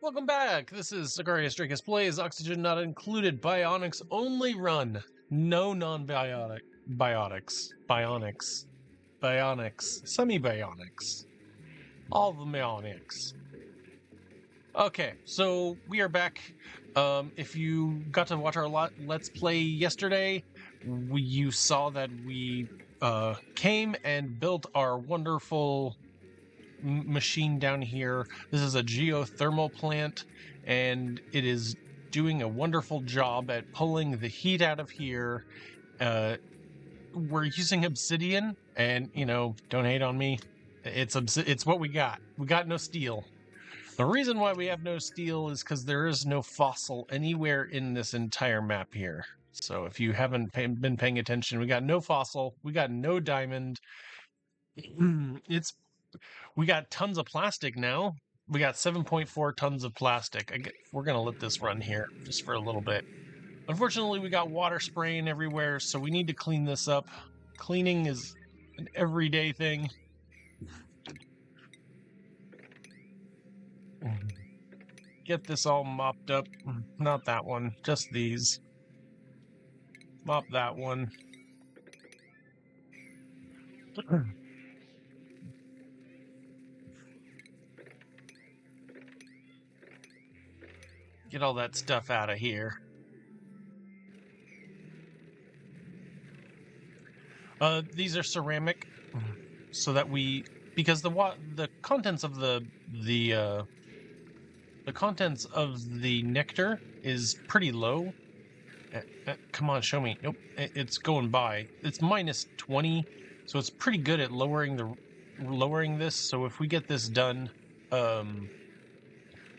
Welcome back! This is Sicarius Dracus Plays Oxygen Not Included Bionics Only Run. No non-biotic. Bionics. Semi-bionics. All the bionics. Okay, so we are back. If you got to watch our Let's Play yesterday, you saw that we came and built our wonderful machine down here. This is a geothermal plant, and it is doing a wonderful job at pulling the heat out of here. We're using obsidian, and don't hate on me. It's what we got. We got no steel. The reason why we have no steel is because there is no fossil anywhere in this entire map here. So if you haven't been paying attention, we got no fossil, we got no diamond. We got tons of plastic now. We got 7.4 tons of plastic. We're going to let this run here just for a little bit. Unfortunately, we got water spraying everywhere, so we need to clean this up. Cleaning is an everyday thing. Get this all mopped up. Not that one, just these. Mop that one. Get all that stuff out of here. These are ceramic, so that because the contents of the contents of the nectar is pretty low. Come on, show me. Nope, it's going by. It's minus 20, so it's pretty good at lowering this. So if we get this done,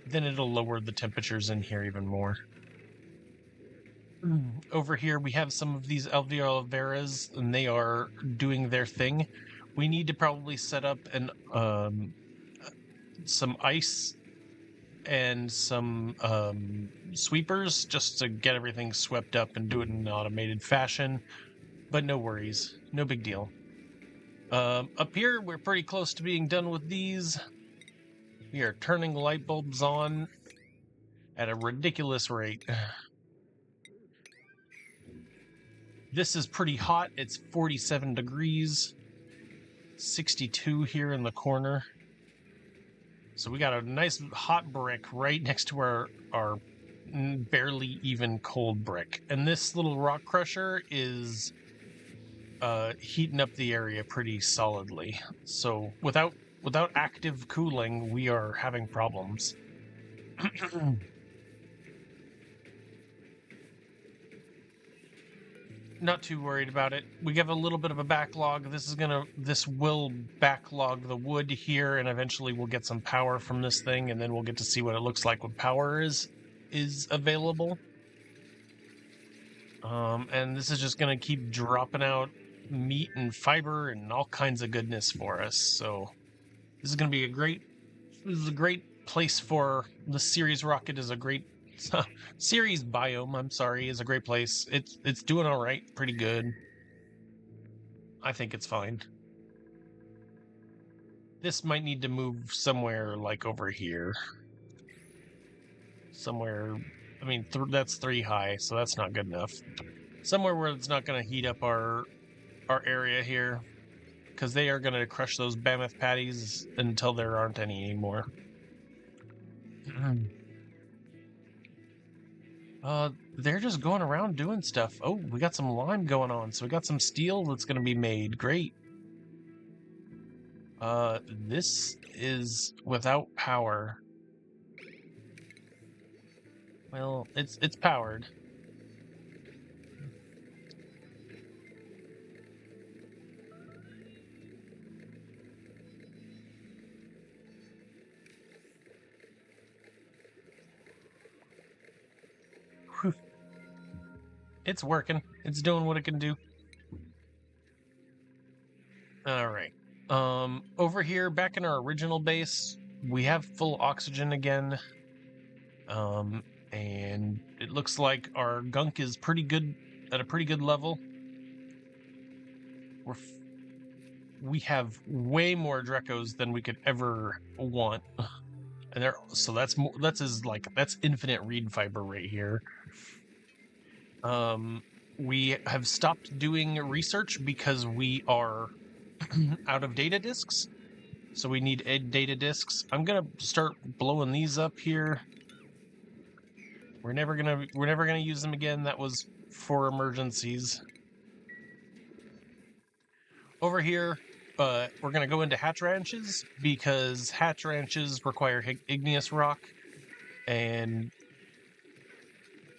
then it'll lower the temperatures in here even more. Over here we have some of these alveolar veras, and they are doing their thing. We need to probably set up some ice and some sweepers just to get everything swept up and do it in an automated fashion. But no worries, no big deal. Up here we're pretty close to being done with these. We are turning light bulbs on at a ridiculous rate. This is pretty hot. It's 47 degrees. 62 here in the corner. So we got a nice hot brick right next to our barely even cold brick. And this little rock crusher is heating up the area pretty solidly. So without active cooling, we are having problems. Not too worried about it. We have a little bit of a backlog. This will backlog the wood here, and eventually we'll get some power from this thing, and then we'll get to see what it looks like when power is available. And this is just gonna keep dropping out meat and fiber and all kinds of goodness for us. So this is gonna be a great place for the Ceres rocket. Is a great Ceres biome, I'm sorry, is a great place. It's doing all right, pretty good. I think it's fine. This might need to move somewhere like over here. Somewhere, I mean, that's 3 high, so that's not good enough. Somewhere where it's not going to heat up our area here, because they are going to crush those mammoth patties until there aren't any anymore. They're just going around doing stuff. Oh, we got some lime going on, so we got some steel that's going to be made. Great. This is without power. Well, it's powered. It's working. It's doing what it can do. All right. Over here, back in our original base, we have full oxygen again. And it looks like our gunk is pretty good, at a pretty good level. We have way more Drecos than we could ever want. And there, so that's more, that's infinite reed fiber right here. We have stopped doing research because we are out of data disks. So we need data disks. I'm gonna start blowing these up here. We're never gonna use them again. That was for emergencies. Over here, we're gonna go into hatch ranches because hatch ranches require igneous rock, and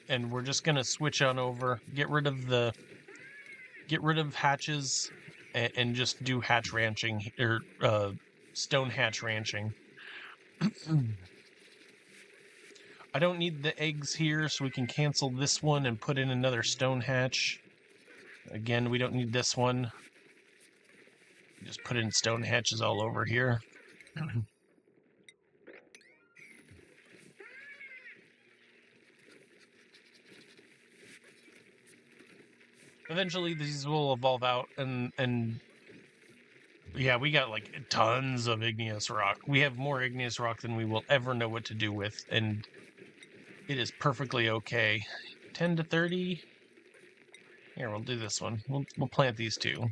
we're just gonna switch on over, get rid of hatches, and just do hatch ranching or stone hatch ranching. I don't need the eggs here, so we can cancel this one and put in another stone hatch. Again, we don't need this one. Just put in stone hatches all over here. Eventually, these will evolve out, and yeah, we got like tons of igneous rock. We have more igneous rock than we will ever know what to do with, and it is perfectly okay. 10 to 30. Here, we'll do this one. We'll plant these two.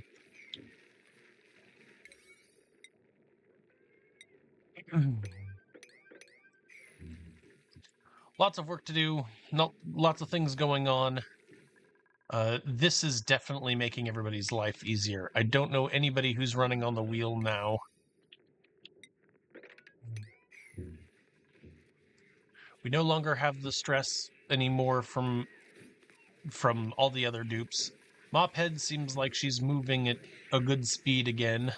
Lots of work to do. Lots of things going on. This is definitely making everybody's life easier. I don't know anybody who's running on the wheel now. We no longer have the stress anymore from all the other dupes. Mophead seems like she's moving at a good speed again.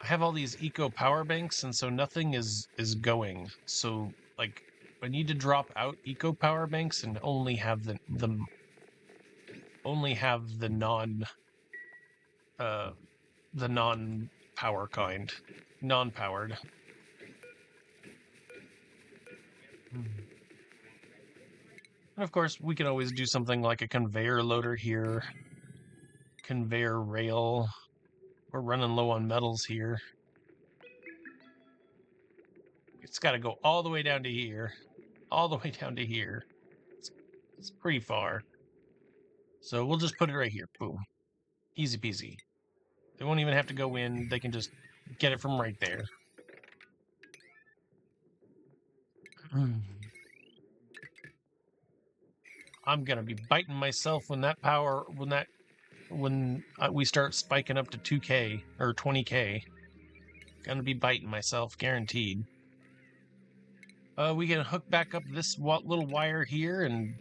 I have all these eco power banks, and so nothing is going. So like, I need to drop out eco power banks and only have the non power kind, non-powered. And of course, we can always do something like a conveyor loader here, conveyor rail. We're running low on metals here. It's got to go all the way down to here. All the way down to here. It's pretty far. So we'll just put it right here. Boom. Easy peasy. They won't even have to go in. They can just get it from right there. I'm going to be biting myself when we start spiking up to 2K or 20K. Gonna be biting myself, guaranteed. We can hook back up this little wire here, and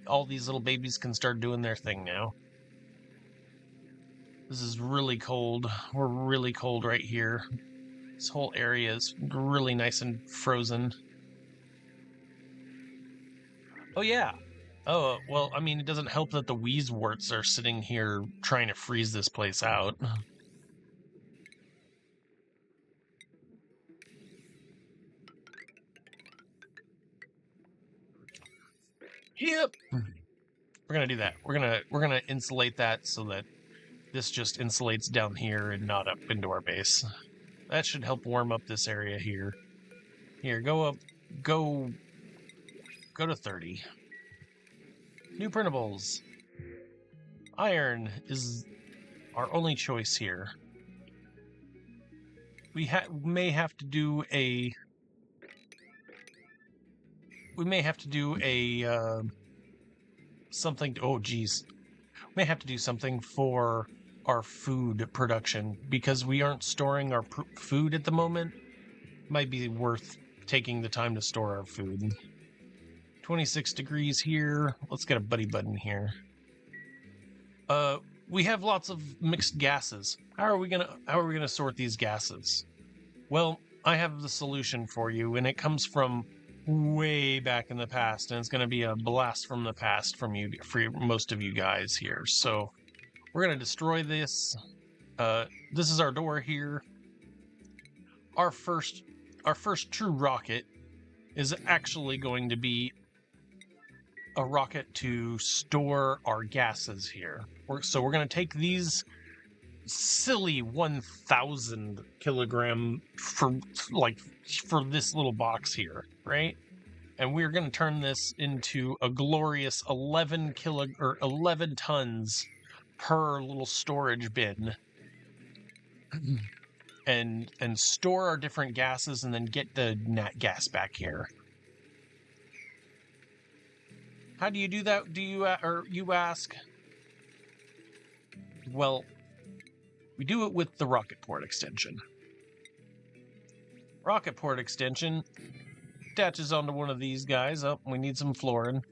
all these little babies can start doing their thing now. This is really cold. We're really cold right here. This whole area is really nice and frozen. Oh, yeah. Oh, well, I mean, it doesn't help that the Wheezeworts are sitting here trying to freeze this place out. Yep. We're gonna do that. We're gonna insulate that so that this just insulates down here and not up into our base. That should help warm up this area here. Here, go up, go to 30. New printables. Iron is our only choice here. We may have to do a something. Oh, geez. May have to do something for our food production because we aren't storing our food at the moment. Might be worth taking the time to store our food. 26 degrees here. Let's get a buddy button here. We have lots of mixed gases. How are we gonna sort these gases? Well, I have the solution for you, and it comes from way back in the past, and it's going to be a blast from the past for most of you guys here. So we're going to destroy this. This is our door here. Our first true rocket is actually going to be a rocket to store our gases here. So we're going to take these silly 1,000 kilogram for this little box here, right? And we're going to turn this into a glorious 11 tons per little storage bin, and store our different gases, and then get the nat gas back here. How do you do that? Do you you ask? Well, we do it with the rocket port extension. Rocket port extension attaches onto one of these guys. Oh, we need some fluorine.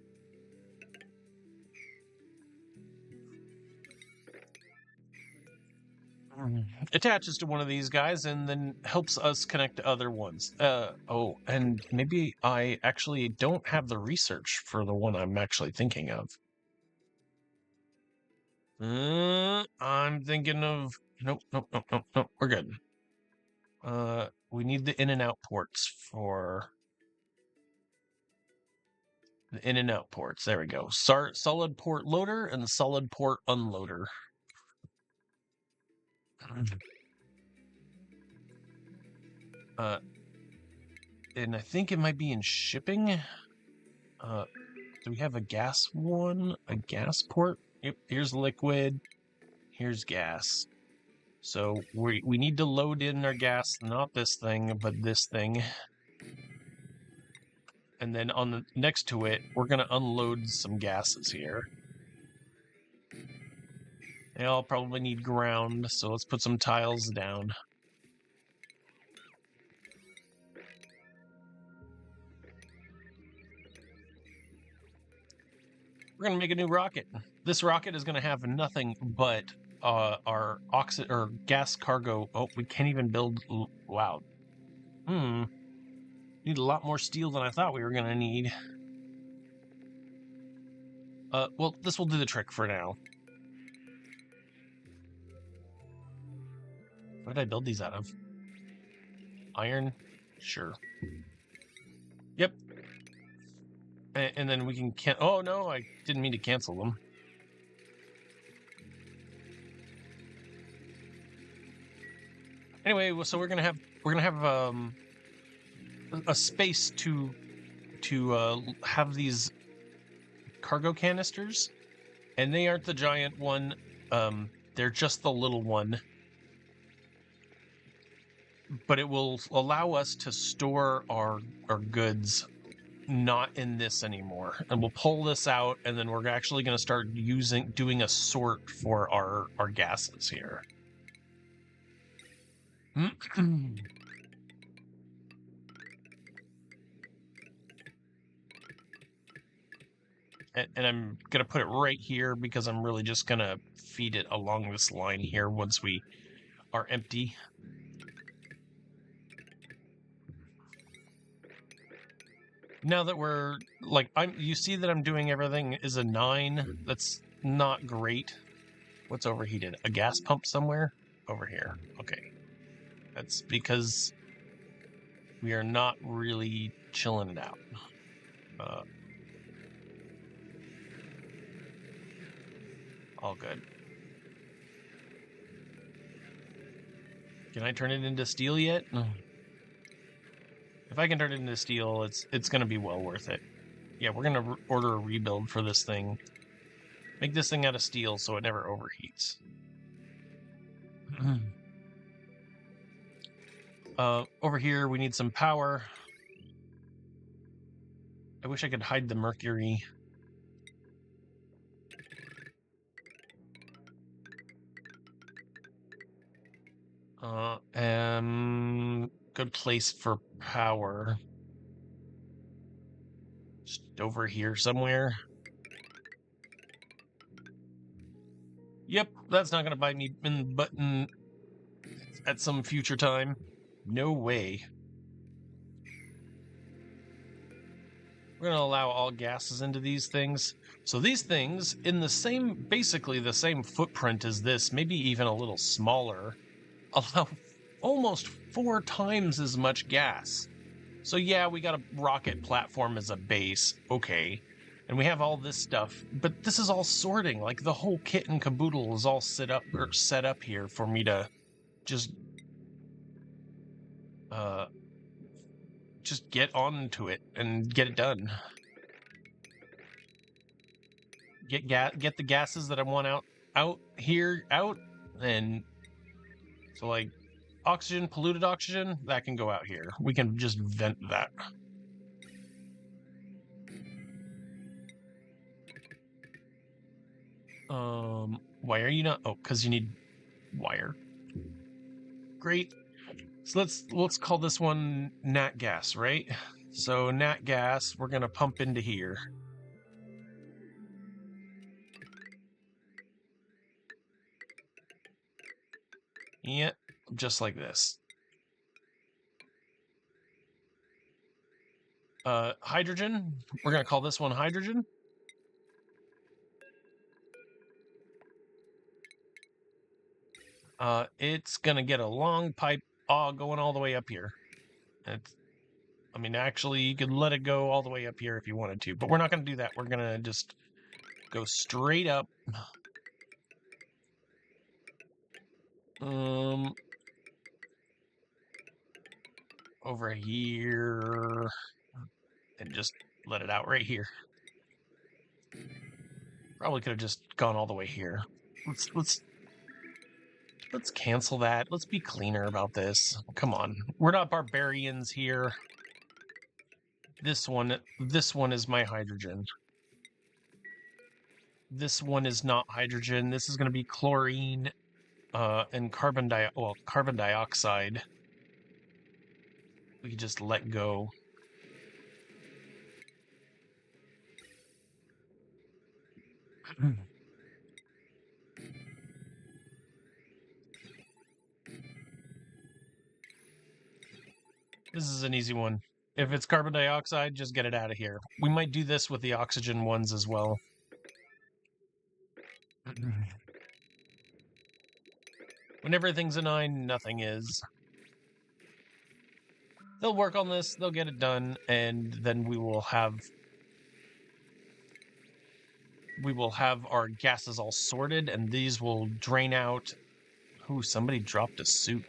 Attaches to one of these guys and then helps us connect to other ones. Oh, and maybe I actually don't have the research for the one I'm actually thinking of. I'm thinking of... Nope, we're good. We need the in and out ports for... The in and out ports. There we go. Solid port loader and solid port unloader. And I think it might be in shipping. Do we have a gas one? A gas port? Yep, here's liquid. Here's gas. So we need to load in our gas, not this thing, but this thing. And then on the next to it, we're going to unload some gases here. They all probably need ground, so let's put some tiles down. We're going to make a new rocket. This rocket is going to have nothing but our gas cargo. Oh, we can't even build... Wow. Need a lot more steel than I thought we were going to need. Well, this will do the trick for now. What did I build these out of? Iron? Sure. Yep. And then we can oh no, I didn't mean to cancel them. Anyway, so we're gonna have a space to have these cargo canisters, and they aren't the giant one. They're just the little one. But it will allow us to store our goods not in this anymore. And we'll pull this out, and then we're actually going to start doing a sort for our gases here. And I'm going to put it right here because I'm really just going to feed it along this line here once we are empty. Now that we're you see that I'm doing everything is a 9. That's not great. What's overheated? A gas pump somewhere? Over here. Okay. That's because we are not really chilling it out. All good. Can I turn it into steel yet? No. If I can turn it into steel, it's going to be well worth it. Yeah, we're going to order a rebuild for this thing. Make this thing out of steel so it never overheats. Over here, we need some power. I wish I could hide the mercury. Good place for power. Just over here somewhere. Yep, that's not gonna bite me in the butt at some future time. No way. We're gonna allow all gases into these things. So these things, in basically the same footprint as this, maybe even a little smaller, allow almost 4 times as much gas. So yeah, we got a rocket platform as a base, okay. And we have all this stuff, but this is all sorting. Like the whole kit and caboodle is all set up here for me to just get onto it and get it done. Get the gases that I want out here, and so like oxygen, polluted oxygen, that can go out here. We can just vent that. Why are you not? Oh, because you need wire. Great. So let's call this one nat gas, right? So nat gas, we're gonna pump into here. Yeah, just like this. Hydrogen, we're gonna call this one hydrogen. It's gonna get a long pipe going all the way up here. I mean, actually, you could let it go all the way up here if you wanted to, but we're not gonna do that. We're gonna just go straight up. Over here, and just let it out right here. Probably could have just gone all the way here. Let's cancel that. Let's be cleaner about this. Come on. We're not barbarians here. This one is my hydrogen. This one is not hydrogen. This is going to be chlorine and carbon dioxide. We can just let go. This is an easy one. If it's carbon dioxide, just get it out of here. We might do this with the oxygen ones as well. When everything's a 9, nothing is. They'll work on this, they'll get it done, and then we will have our gases all sorted, and these will drain out. Ooh, somebody dropped a suit.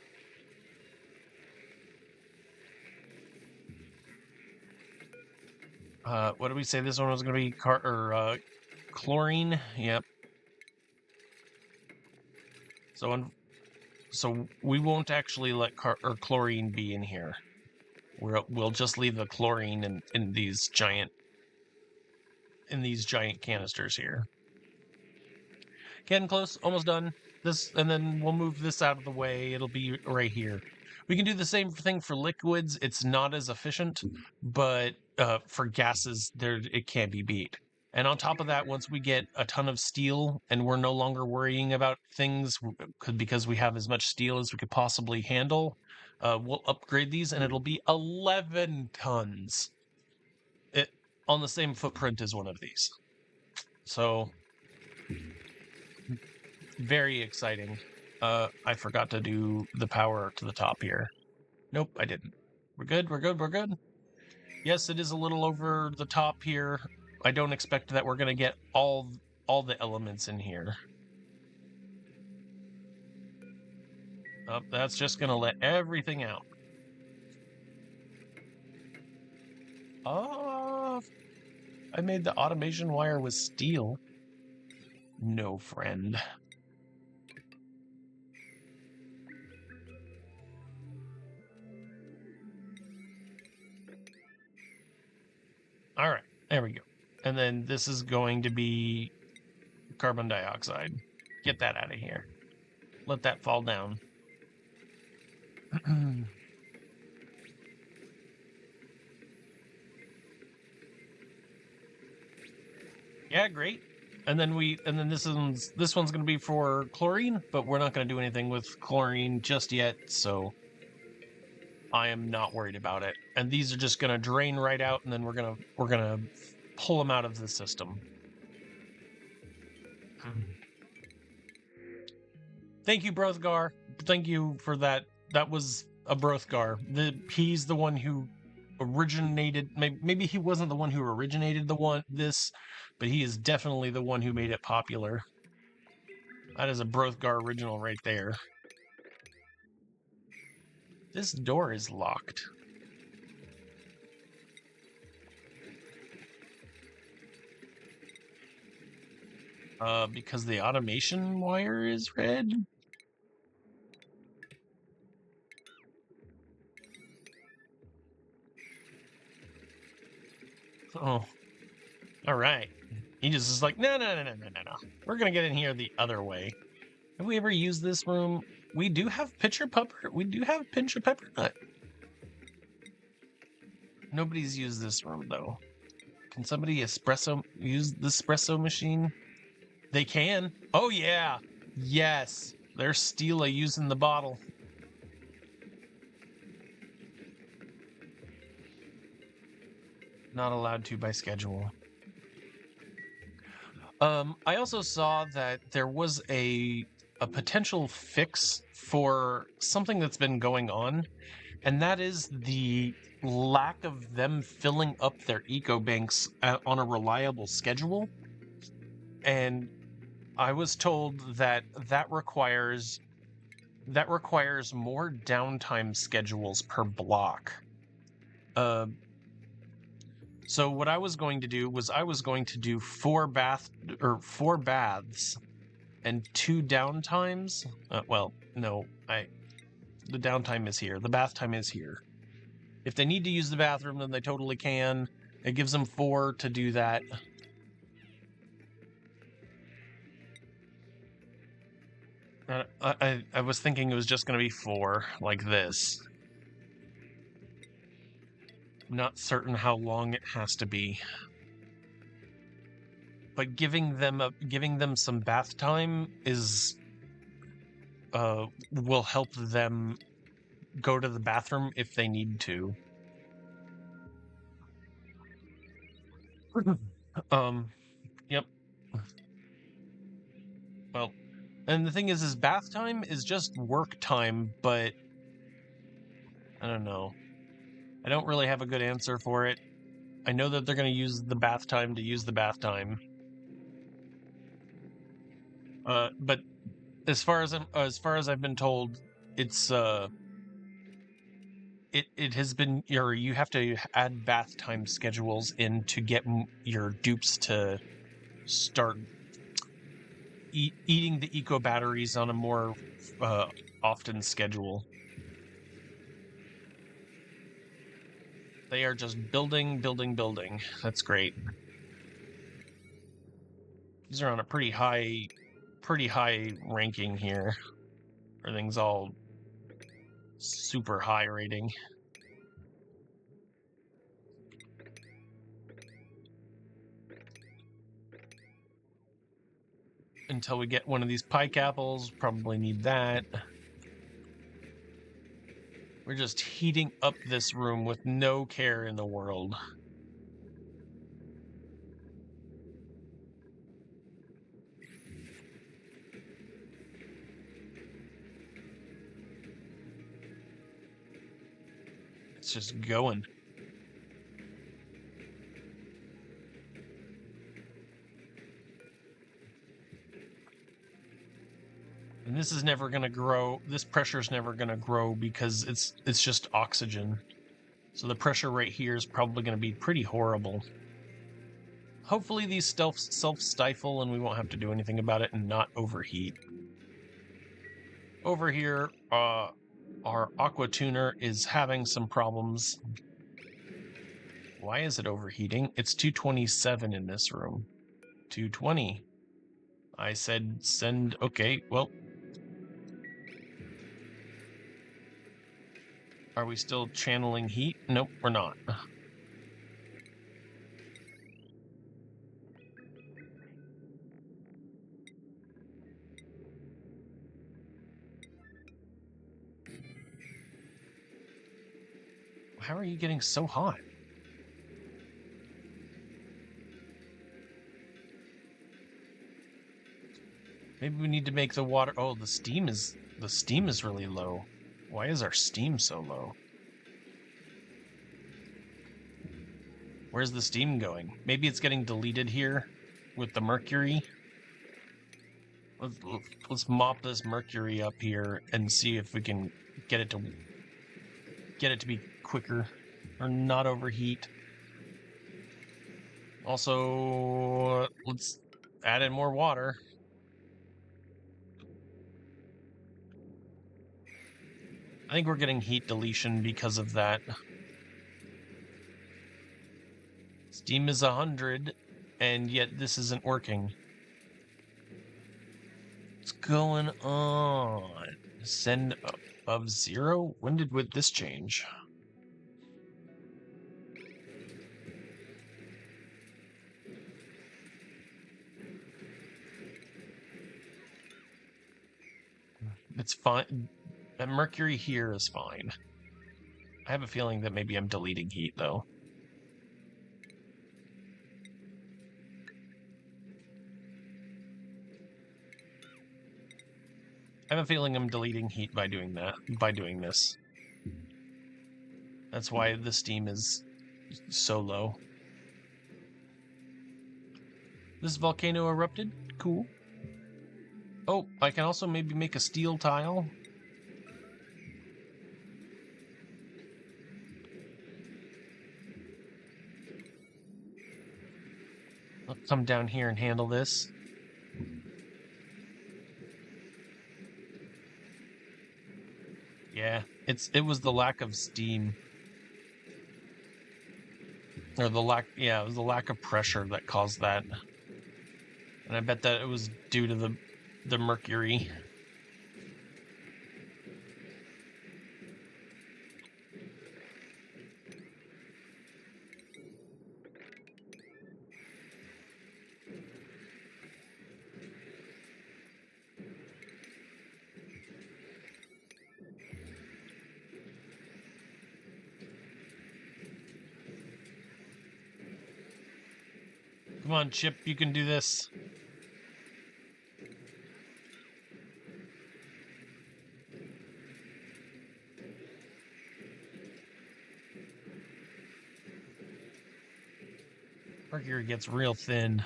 What did we say this one was going to be? Chlorine? Yep. So we won't actually let chlorine be in here. We'll just leave the chlorine in these giant canisters here. Getting close, almost done. And then we'll move this out of the way. It'll be right here. We can do the same thing for liquids. It's not as efficient, but for gases, it can be beat. And on top of that, once we get a ton of steel and we're no longer worrying about things because we have as much steel as we could possibly handle, we'll upgrade these and it'll be 11 tons on the same footprint as one of these. So, very exciting. I forgot to do the power to the top here. Nope, I didn't. We're good. Yes, it is a little over the top here. I don't expect that we're going to get all the elements in here. That's just going to let everything out. I made the automation wire with steel. No, friend. All right, there we go. And then this is going to be carbon dioxide. Get that out of here. Let that fall down. Yeah, great. And then this one's going to be for chlorine, but we're not going to do anything with chlorine just yet, so I am not worried about it. And these are just going to drain right out, and then we're going to pull them out of the system. Thank you, Brothgar. Thank you for that. That was a Brothgar. He's the one who originated. Maybe he wasn't the one who originated this, but he is definitely the one who made it popular. That is a Brothgar original right there. This door is locked. Because the automation wire is red? Oh. Alright. He just is like, no. We're gonna get in here the other way. Have we ever used this room? We do have pitcher pepper. We do have pinch of pepper nut. Nobody's used this room though. Can somebody use the espresso machine? They can. Oh yeah. Yes. There's Stila using the bottle. Not allowed to by schedule. I also saw that there was a potential fix for something that's been going on, and that is the lack of them filling up their eco banks on a reliable schedule. And I was told that requires more downtime schedules per block. So what I was going to do was I was going to do 4 baths and 2 downtimes. Well, no, the downtime is here. The bath time is here. If they need to use the bathroom, then they totally can. It gives them 4 to do that. I was thinking it was just going to be 4, like this. I'm not certain how long it has to be. But giving them some bath time is will help them go to the bathroom if they need to. Yep. Well, and the thing is bath time is just work time, but I don't know. I don't really have a good answer for it. I know that they're going to use the bath time to use the bath time. But as far as I've been told, it's it has been you have to add bath time schedules in to get your dupes to start eating the eco batteries on a more often schedule. They are just building. That's great. These are on a pretty high ranking here. Everything's all super high rating. Until we get one of these pike apples, probably need that. We're just heating up this room with no care in the world. It's just going. And this is never going to grow. This pressure is never going to grow because it's just oxygen. So the pressure right here is probably going to be pretty horrible. Hopefully these self-stifle and we won't have to do anything about it and not overheat. Over here, our aqua tuner is having some problems. Why is it overheating? It's 227 in this room. 220. I said send. Okay, well. Are we still channeling heat? Nope, we're not. How are you getting so hot? Maybe we need to make the water. Oh, the steam is really low. Why is our steam so low? Where's the steam going? Maybe it's getting deleted here with the mercury. Let's mop this mercury up here and see if we can get it to be quicker or not overheat. Also, let's add in more water. I think we're getting heat deletion because of that. Steam is 100, and yet this isn't working. What's going on? Send above 0? When did this change? It's fine. That mercury here is fine. I have a feeling that maybe I'm deleting heat, though. I have a feeling I'm deleting heat by doing this. That's why the steam is so low. This volcano erupted? Cool. Oh, I can also maybe make a steel tile. I'll come down here and handle this. Yeah, it was the lack of steam. Or it was the lack of pressure that caused that. And I bet that it was due to the mercury. Come on, Chip, you can do this. Mercury gets real thin.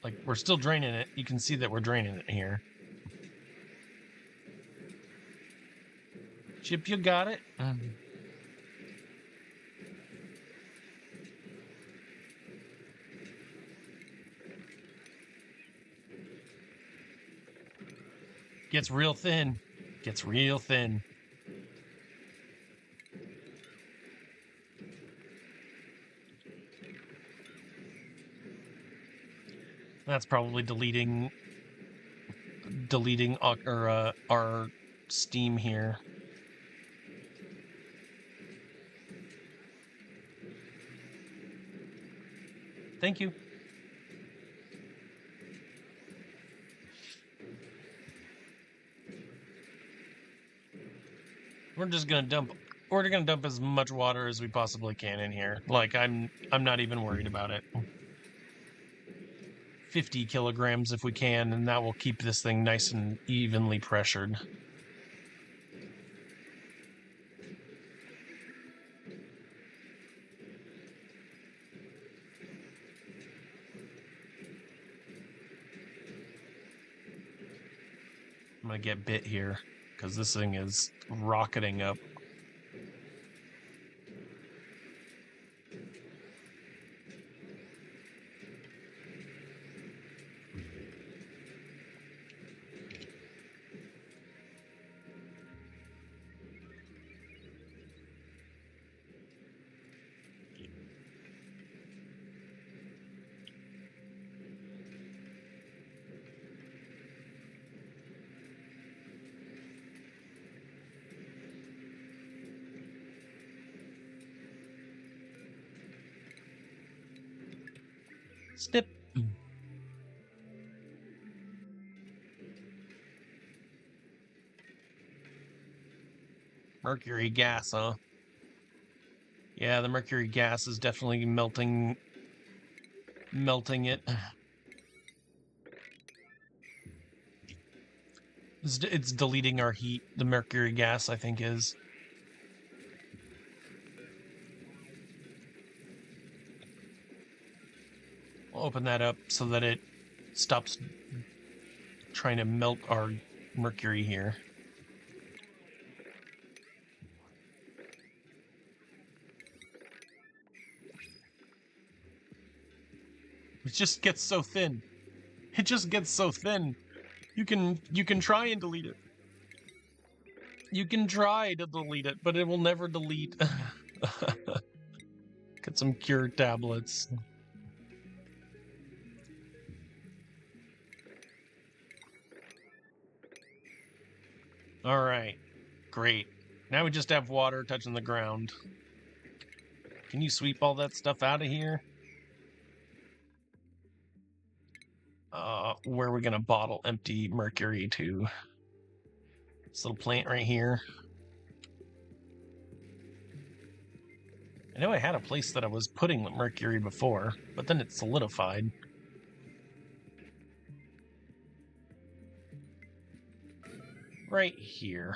Like, we're still draining it. You can see that we're draining it here. Chip, you got it. Gets real thin. Gets real thin. That's probably deleting our steam here. Thank you. We're gonna dump as much water as we possibly can in here. Like, I'm not even worried about it. 50 kilograms if we can, and that will keep this thing nice and evenly pressured. I'm gonna get bit here, because this thing is rocketing up. Snip. Mercury gas, huh? Yeah, the mercury gas is definitely melting it. It's deleting our heat. The mercury gas, I think, is. We'll open that up so that it stops trying to melt our mercury here. It just gets so thin. It just gets so thin. You can try and delete it. You can try to delete it, but it will never delete. Get some cure tablets. All right, great. Now we just have water touching the ground. Can you sweep all that stuff out of here? Where are we gonna bottle empty mercury to? This little plant right here. I know I had a place that I was putting the mercury before, but then it solidified. Right here.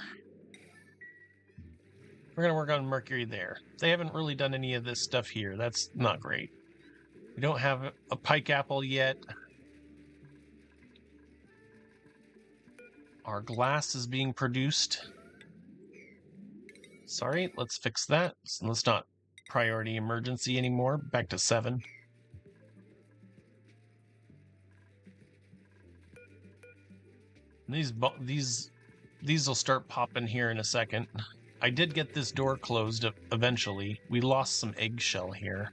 We're going to work on mercury there. They haven't really done any of this stuff here. That's not great. We don't have a pike apple yet. Our glass is being produced. Sorry, let's fix that. So let's not priority emergency anymore. Back to 7. These will start popping here in a second. I did get this door closed eventually. We lost some eggshell here.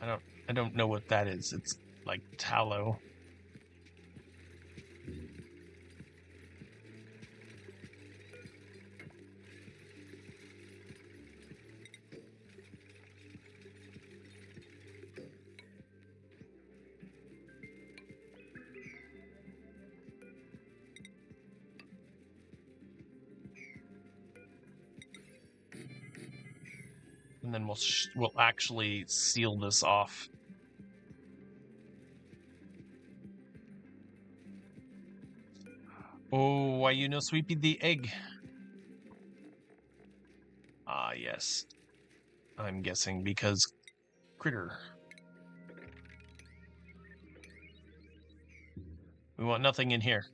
I don't know what that is. It's like tallow. And then we'll actually seal this off. Oh, why you no sweepy the egg? Ah, yes. I'm guessing because critter. We want nothing in here.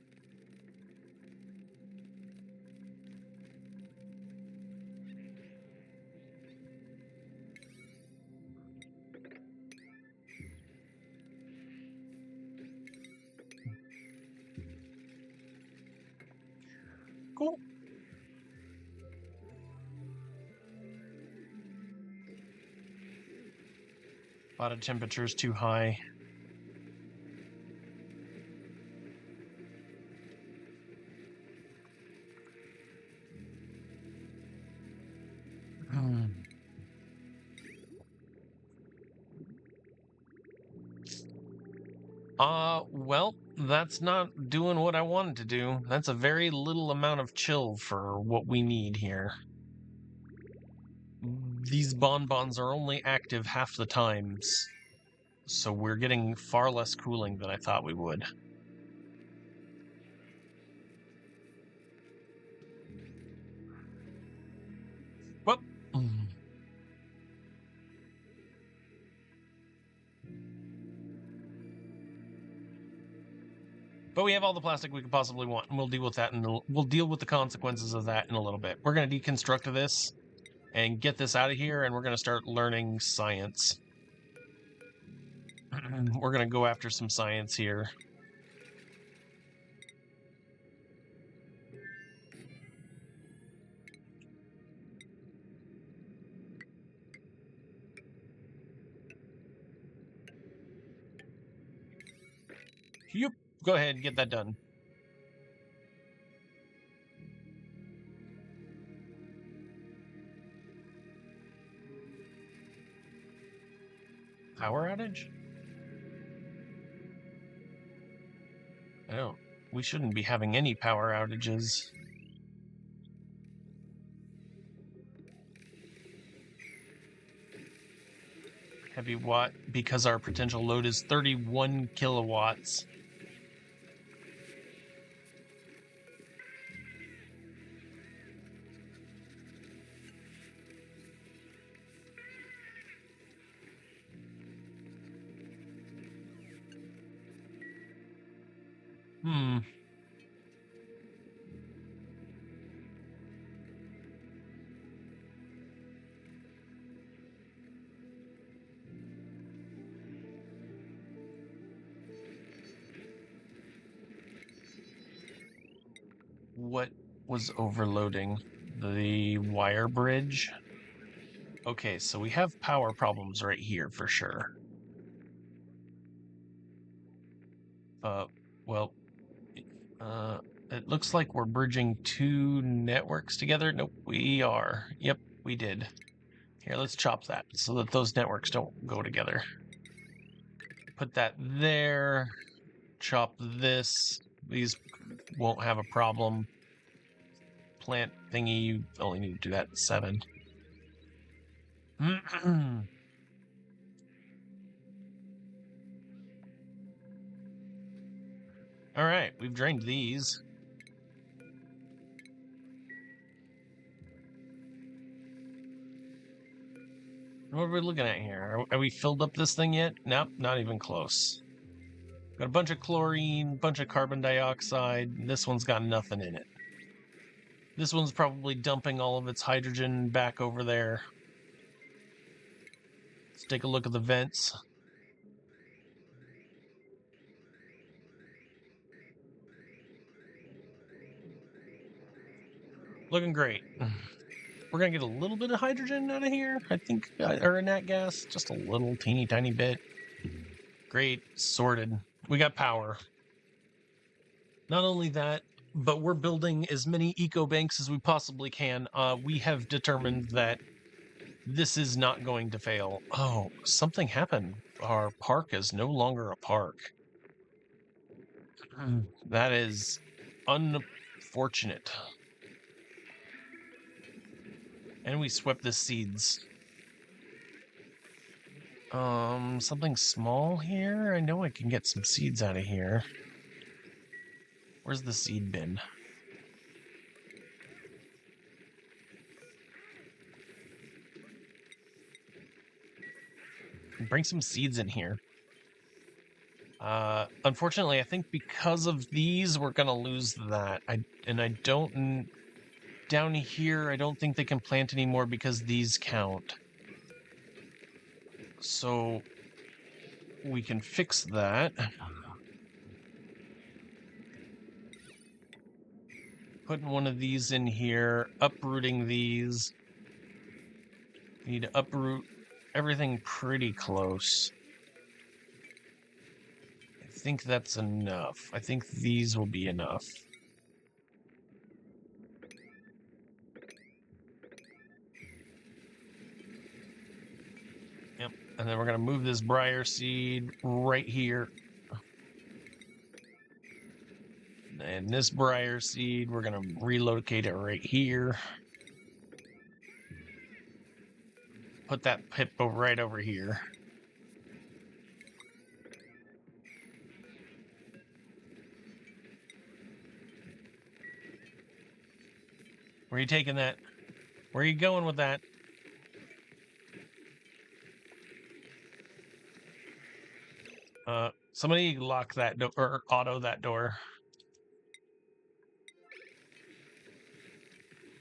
Cool. Body temperature's too high. Well, that's not doing what I wanted to do. That's a very little amount of chill for what we need here. These bonbons are only active half the times, so we're getting far less cooling than I thought we would. Well, but we have all the plastic we could possibly want, and we'll deal with that, and we'll deal with the consequences of that in a little bit. We're going to deconstruct this and get this out of here, and we're going to start learning science. We're going to go after some science here. Yep, go ahead and get that done. Power outage? We shouldn't be having any power outages. Heavy watt, because our potential load is 31 kilowatts. Hmm. What was overloading? The wire bridge? Okay, so we have power problems right here for sure. Well, it looks like we're bridging two networks together. Nope, we are. Yep, we did. Here, let's chop that so that those networks don't go together. Put that there. Chop this. These won't have a problem. Plant thingy, you only need to do that in 7. All right, we've drained these. What are we looking at here? Are we filled up this thing yet? Nope, not even close. Got a bunch of chlorine, bunch of carbon dioxide. This one's got nothing in it. This one's probably dumping all of its hydrogen back over there. Let's take a look at the vents. Looking great. We're gonna get a little bit of hydrogen out of here, I think, or a nat gas, just a little teeny tiny bit. Great, sorted. We got power. Not only that, but we're building as many eco banks as we possibly can. We have determined that this is not going to fail. Oh, something happened. Our park is no longer a park. That is unfortunate. And we swept the seeds. Something small here? I know I can get some seeds out of here. Where's the seed bin? Bring some seeds in here. Unfortunately, I think because of these, we're gonna lose that. Down here, I don't think they can plant anymore because these count. So we can fix that. Putting one of these in here, uprooting these. We need to uproot everything pretty close. I think that's enough. I think these will be enough. Yep, and then we're gonna move this briar seed right here. And this briar seed, we're gonna relocate it right here. Put that hippo right over here. Where are you taking that? Where are you going with that? Somebody lock that door, or auto that door.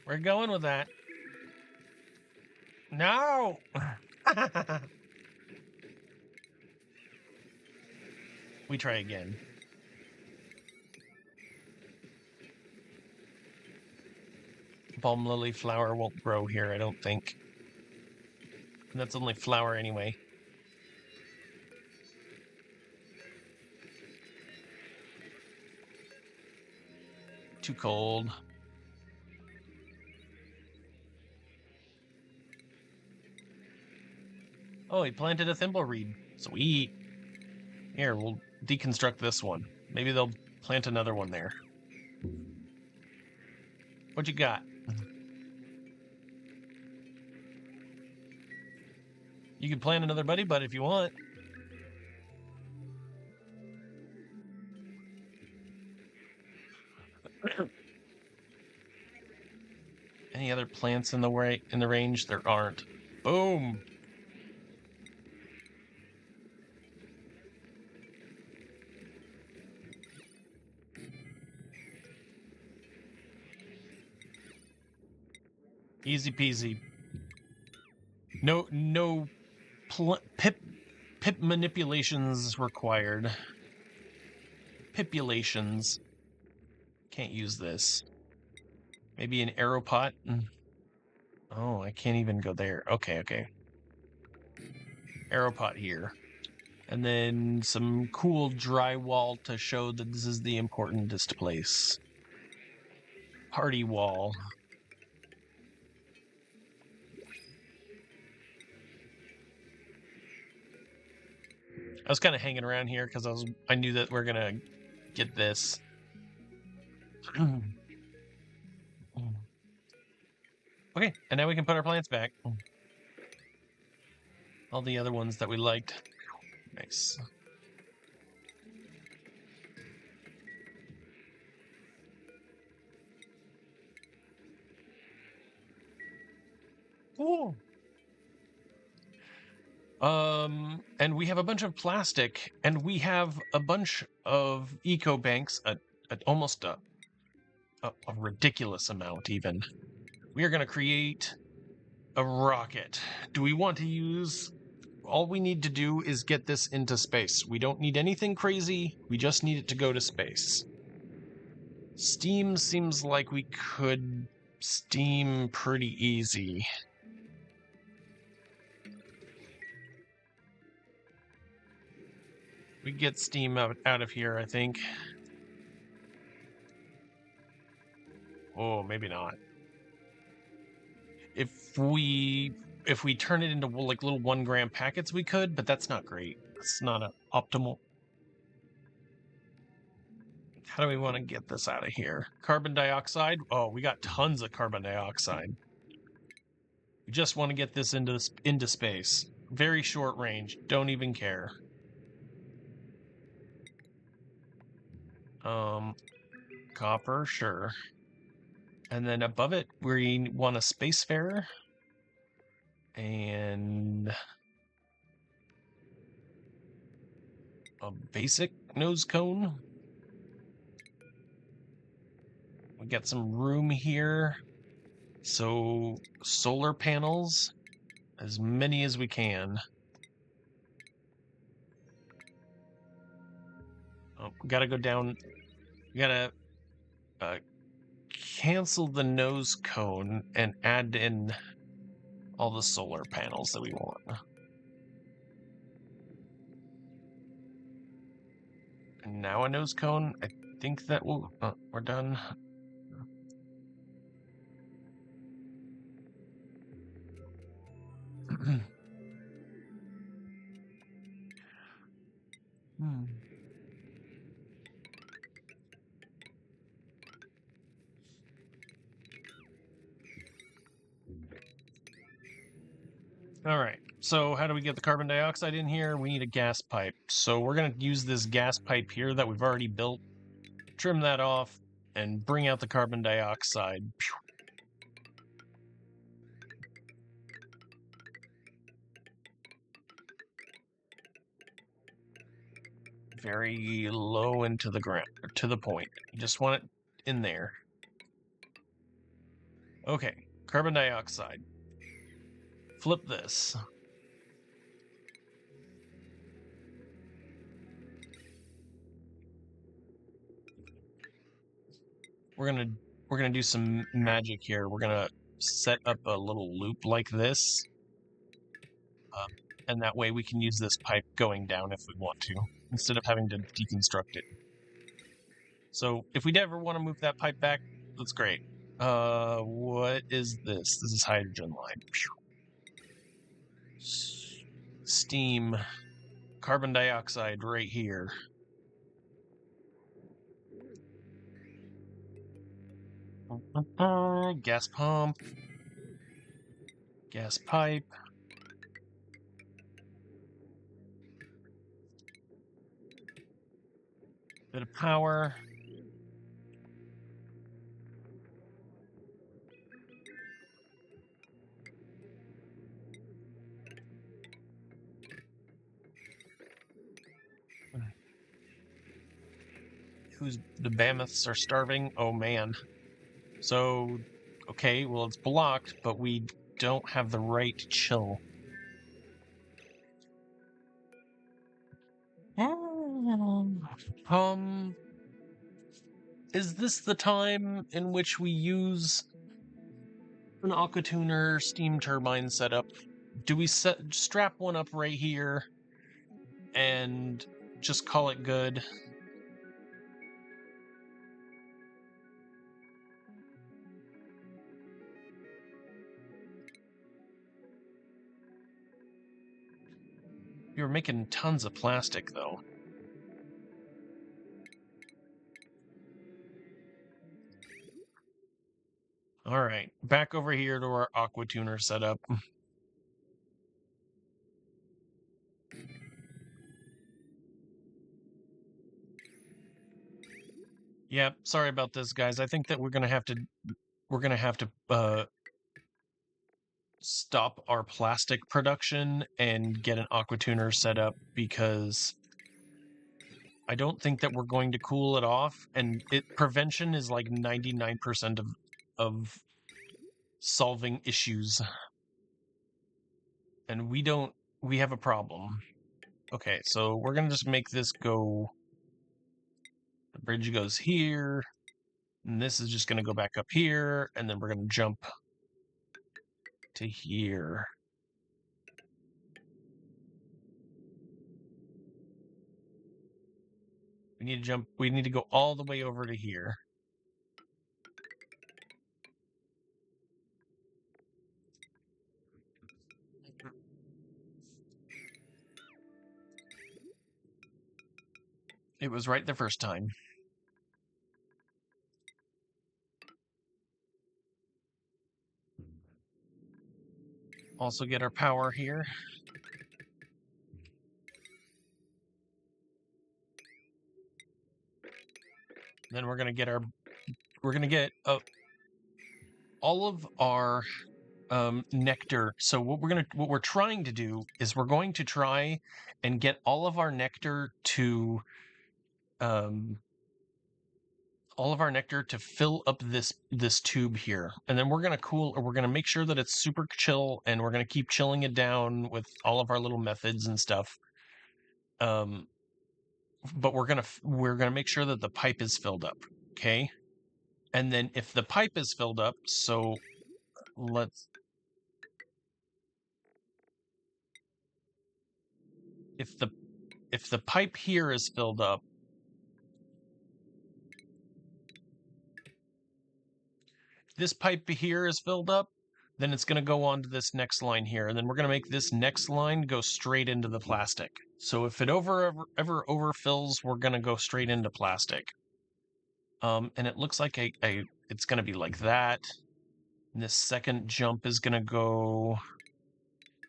Where are you going with that? No! We try again. Balm lily flower won't grow here, I don't think. And that's only flower anyway. Too cold. Oh, he planted a thimbleweed. Sweet. Here, we'll deconstruct this one. Maybe they'll plant another one there. What you got? You can plant another buddy bud if you want. Any other plants in the range? There aren't. Boom. Easy peasy. No pip manipulations required. Pipulations. Can't use this. Maybe an arrow pot. Oh, I can't even go there. Okay. Arrow pot here. And then some cool drywall to show that this is the importantest place. Party wall. I was kind of hanging around here because I knew that we're gonna get this. Okay, and now we can put our plants back. All the other ones that we liked. Nice. Cool. And we have a bunch of plastic, and we have a bunch of eco banks at almost a ridiculous amount even. We are going to create a rocket. Do we want to use... All we need to do is get this into space. We don't need anything crazy. We just need it to go to space. Steam seems like we could steam pretty easy. We get steam out of here, I think. Oh, maybe not. If we turn it into like little 1 gram packets, we could, but that's not great. It's not an optimal. How do we want to get this out of here? Carbon dioxide? Oh, we got tons of carbon dioxide. We just want to get this into space. Very short range. Don't even care. Copper, sure. And then above it, we want a spacefarer. And a basic nose cone. We got some room here. So solar panels, as many as we can. Oh, we gotta go down. We gotta cancel the nose cone and add in all the solar panels that we want. And now a nose cone. I think that will... we're done. All right, so how do we get the carbon dioxide in here? We need a gas pipe. So we're going to use this gas pipe here that we've already built, trim that off, and bring out the carbon dioxide. Very low into the ground, to the point. You just want it in there. Okay, carbon dioxide. Flip this. We're gonna do some magic here. We're gonna set up a little loop like this, and that way we can use this pipe going down if we want to, instead of having to deconstruct it. So if we ever want to move that pipe back, that's great. What is this? This is hydrogen line. Steam. Carbon dioxide right here. Gas pump. Gas pipe. Bit of power. The mammoths are starving? Oh man. So, Okay, well, it's blocked, but we don't have the right chill. Is this the time in which we use an aquatuner steam turbine setup? Do we strap one up right here and just call it good? You're making tons of plastic, though. All right, back over here to our aquatuner setup. Yep, sorry about this, guys. I think that we're gonna have to stop our plastic production and get an aquatuner set up, because I don't think that we're going to cool it off, and prevention is like 99% of solving issues. And we have a problem. Okay, so we're gonna just make this go. The bridge goes here, and this is just gonna go back up here, and then we're gonna jump to here. We need to go all the way over to here. It was right the first time. Also get our power here. Then we're gonna get all of our nectar. So what we're trying to do is we're going to try and get all of our nectar to fill up this tube here, and then we're gonna make sure that it's super chill, and we're gonna keep chilling it down with all of our little methods and stuff. But we're gonna make sure that the pipe is filled up, okay? And then if the pipe is filled up, so if the pipe here is filled up, this pipe here is filled up, then it's going to go on to this next line here, and then we're going to make this next line go straight into the plastic. So if it ever overfills, we're going to go straight into plastic. And it looks like it's going to be like that. And this second jump is going to go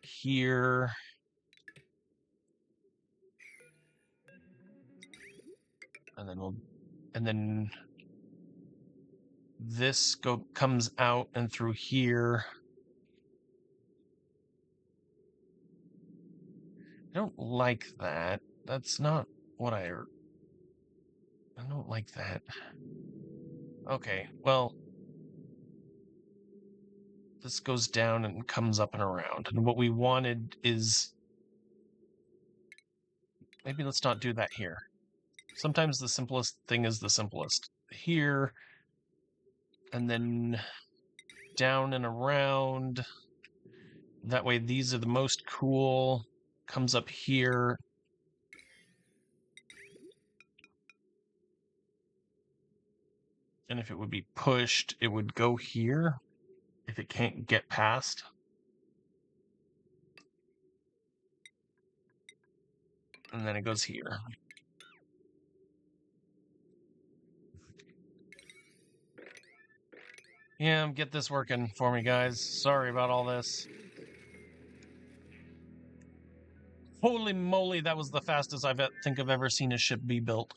here. And then this comes out and through here. I don't like that. That's not what I don't like that. Okay, well, this goes down and comes up and around. And what we wanted is, maybe let's not do that here. Sometimes the simplest thing is the simplest. Here, and then down and around. That way these are the most cool. Comes up here. And if it would be pushed, it would go here. If it can't get past. And then it goes here. Yeah, get this working for me, guys. Sorry about all this. Holy moly, that was the fastest I think I've ever seen a ship be built.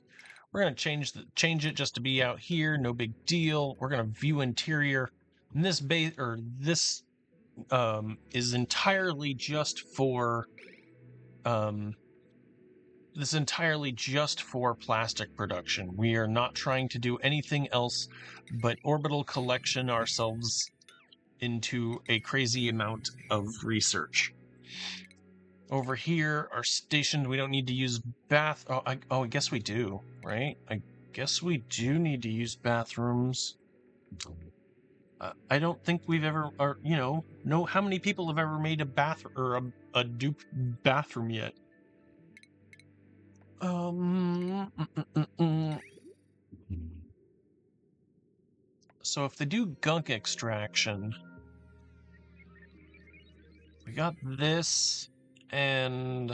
We're gonna change it just to be out here, no big deal. We're gonna view interior. And this is entirely just for plastic production. We are not trying to do anything else but orbital collection ourselves into a crazy amount of research. Over here are stationed. We don't need to use bath. I guess we do, right? I guess we do need to use bathrooms. I don't think we've ever, or know how many people have ever made a bathroom or a dupe bathroom yet. So if they do gunk extraction, we got this and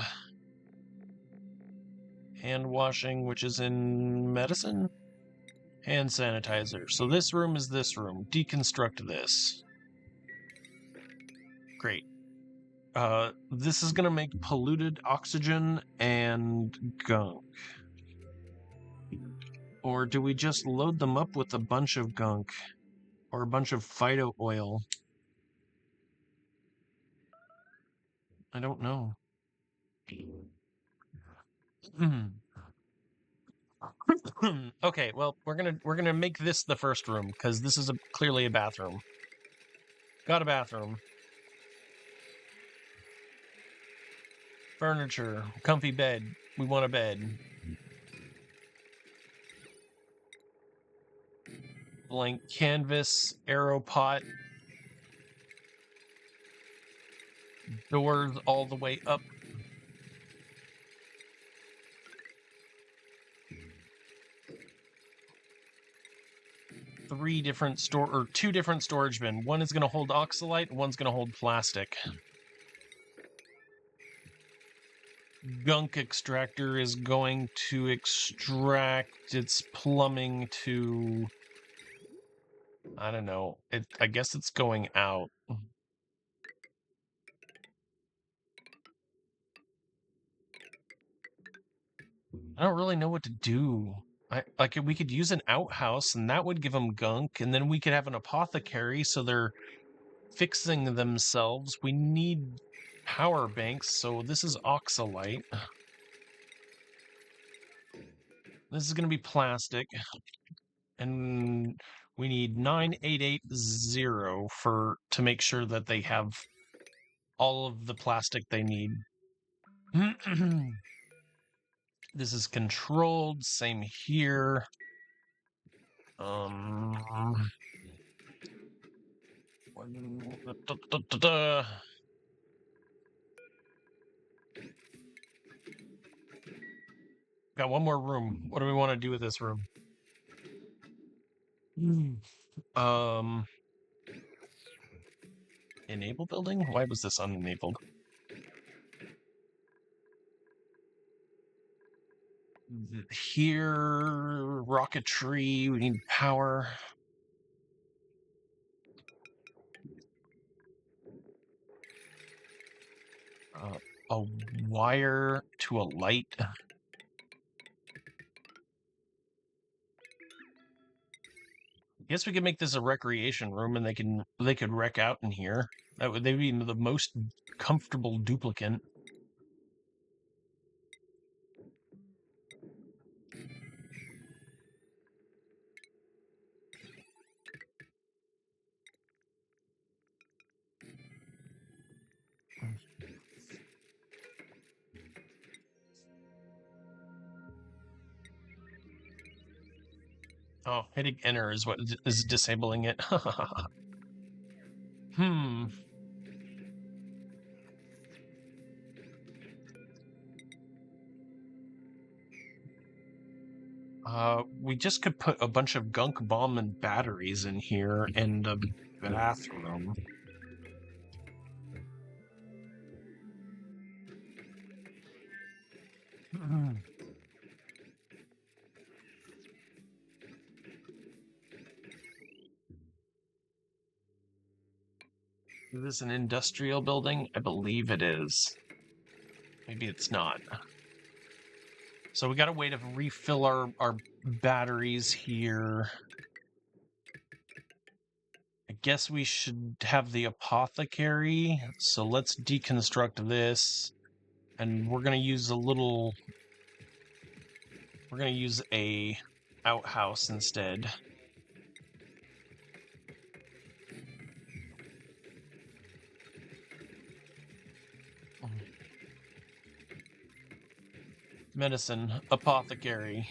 hand washing, which is in medicine. Hand sanitizer. So this room is this room. Deconstruct this. Great. This is going to make polluted oxygen and gunk. Or do we just load them up with a bunch of gunk? Or a bunch of phyto oil? I don't know. Okay, well, we're gonna make this the first room, because this is clearly a bathroom. Got a bathroom. Furniture, comfy bed. We want a bed. Blank canvas, arrow pot. Doors all the way up. Two different storage bin. One is going to hold oxalite, one's going to hold plastic. Gunk extractor is going to extract its plumbing to... I don't know. I guess it's going out. I don't really know what to do. We could use an outhouse, and that would give them gunk, and then we could have an apothecary, so they're fixing themselves. We need power banks, so this is oxalite. This is going to be plastic, and we need 9880 to make sure that they have all of the plastic they need. This is controlled, same here. Got one more room. What do we want to do with this room? Enable building? Why was this unenabled? Here, rocketry, we need power. A wire to a light. Guess we could make this a recreation room, and they could rec out in here. They'd be the most comfortable duplicant. Oh, hitting enter is what is disabling it. We just could put a bunch of gunk bomb and batteries in here and a bathroom. Is this an industrial building? I believe it is. Maybe it's not. So we got a way to refill our batteries here. I guess we should have the apothecary. So let's deconstruct this. And we're going to use a outhouse instead. Medicine, apothecary.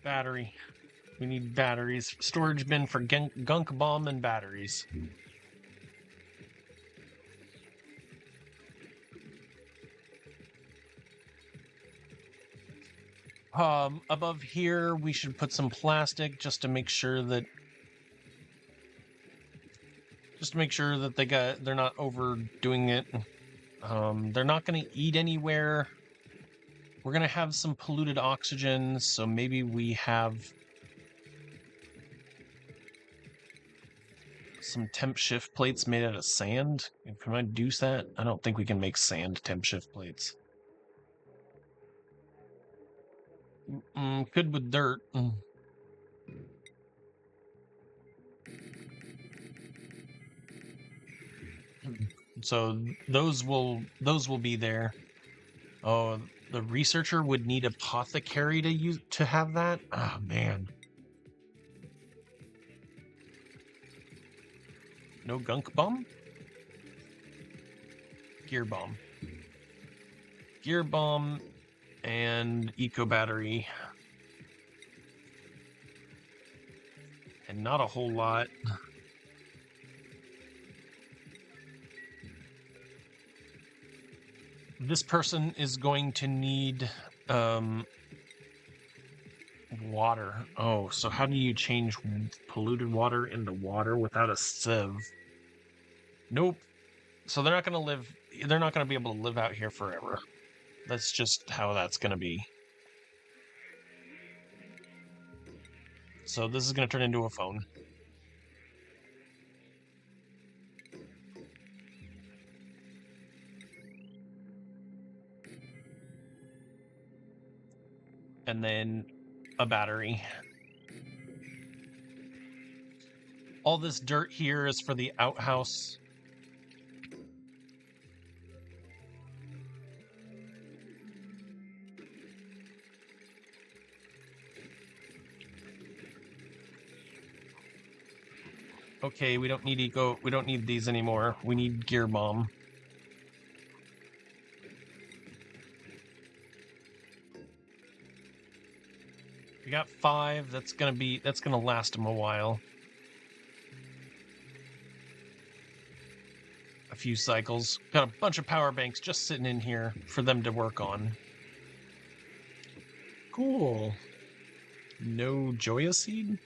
Battery. We need batteries. Storage bin for gunk bomb and batteries. Above here, we should put some plastic just to make sure that they're not overdoing it. They're not going to eat anywhere. We're going to have some polluted oxygen, so maybe we have some temp shift plates made out of sand. Can I do that? I don't think we can make sand temp shift plates. Could with dirt. So those will be there. Oh, the researcher would need apothecary to have that. Oh man. No gunk bomb? Gear bomb. Gear bomb and eco battery. And not a whole lot. This person is going to need water. Oh, so how do you change polluted water into water without a sieve? Nope. So they're not going to be able to live out here forever. That's just how that's going to be. So this is going to turn into a phone. And then a battery. All this dirt here is for the outhouse. Okay, we don't need these anymore. We need gear bomb. We got 5. That's gonna last them a while. A few cycles. Got a bunch of power banks just sitting in here for them to work on. Cool. No Joya seed?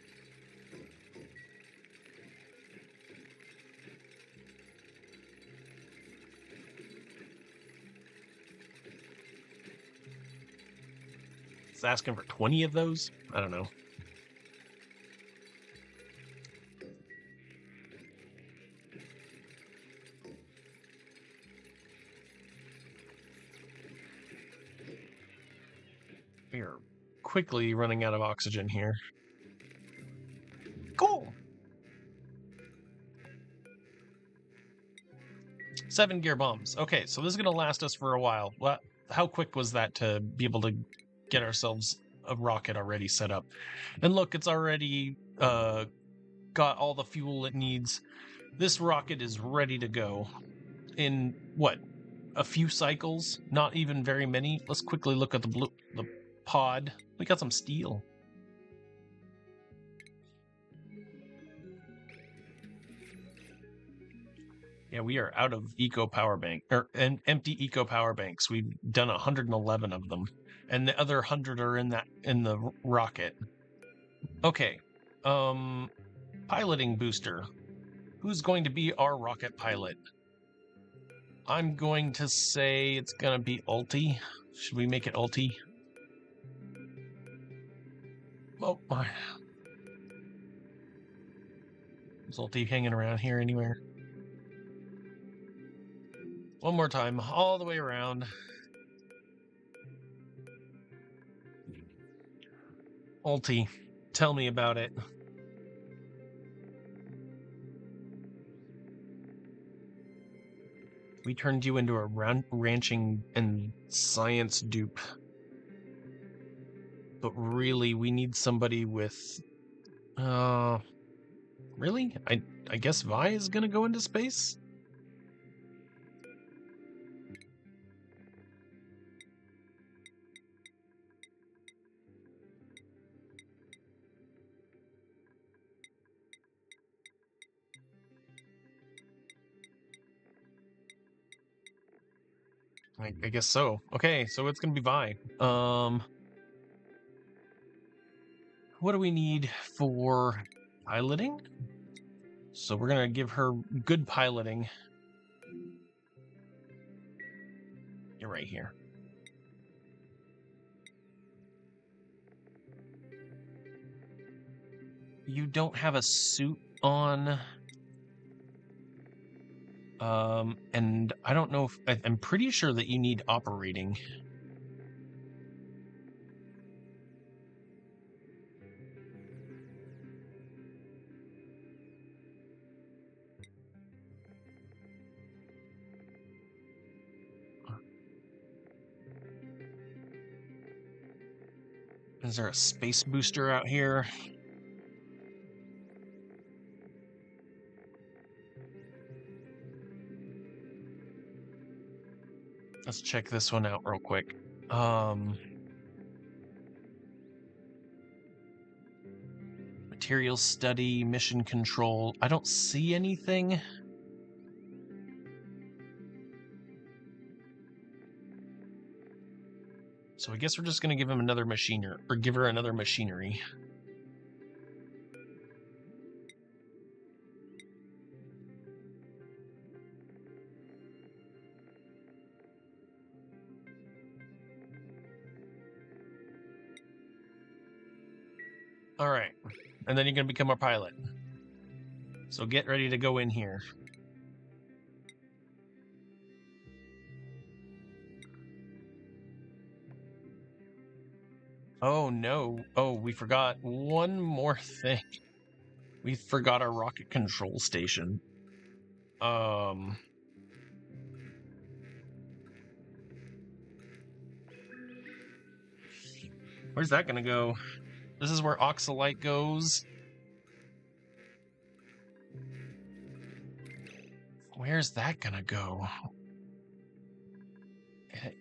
It's asking for 20 of those? I don't know. We are quickly running out of oxygen here. Cool! 7 gear bombs. Okay, so this is going to last us for a while. How quick was that to be able to get ourselves a rocket already set up? And look, it's already got all the fuel it needs. This rocket is ready to go in, what, a few cycles? Not even very many. Let's quickly look at the pod. We got some steel. Yeah, we are out of eco power bank and empty eco power banks. We've done 111 of them, and the other 100 are in the rocket. Okay, piloting booster. Who's going to be our rocket pilot? I'm going to say it's gonna be Ulti. Should we make it Ulti? Oh my! Is Ulti hanging around here anywhere? One more time, all the way around. Ulti, tell me about it. We turned you into a ranching and science dupe. But really, we need somebody with... really? I guess Vi is gonna go into space? I guess so. Okay, so it's gonna be Vi. What do we need for piloting? So we're gonna give her good piloting. You're right here. You don't have a suit on. And I don't know if I'm pretty sure that you need operating. Is there a space booster out here? Let's check this one out real quick. Materials study, mission control. I don't see anything. So I guess we're just gonna give him another machinery, or give her another machinery. All right, and then you're gonna become our pilot. So get ready to go in here. Oh no. Oh, we forgot one more thing. We forgot our rocket control station. Where's that gonna go? This is where Oxalite goes. Where's that gonna go?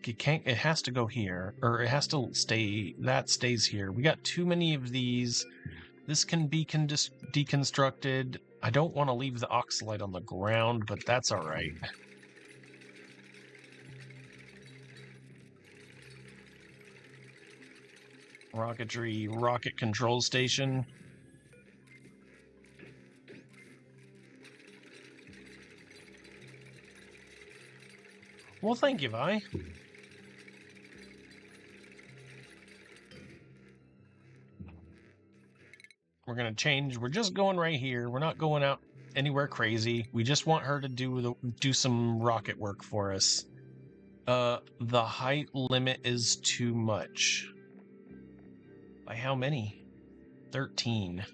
It can't. It has to go here, or it has to stay. That stays here. We got too many of these. This can be deconstructed. I don't want to leave the Oxalite on the ground, but that's all right. Rocketry, rocket control station. Well, thank you, Vi. We're gonna change. We're just going right here. We're not going out anywhere crazy. We just want her to do some rocket work for us. The height limit is too much. By how many? 13.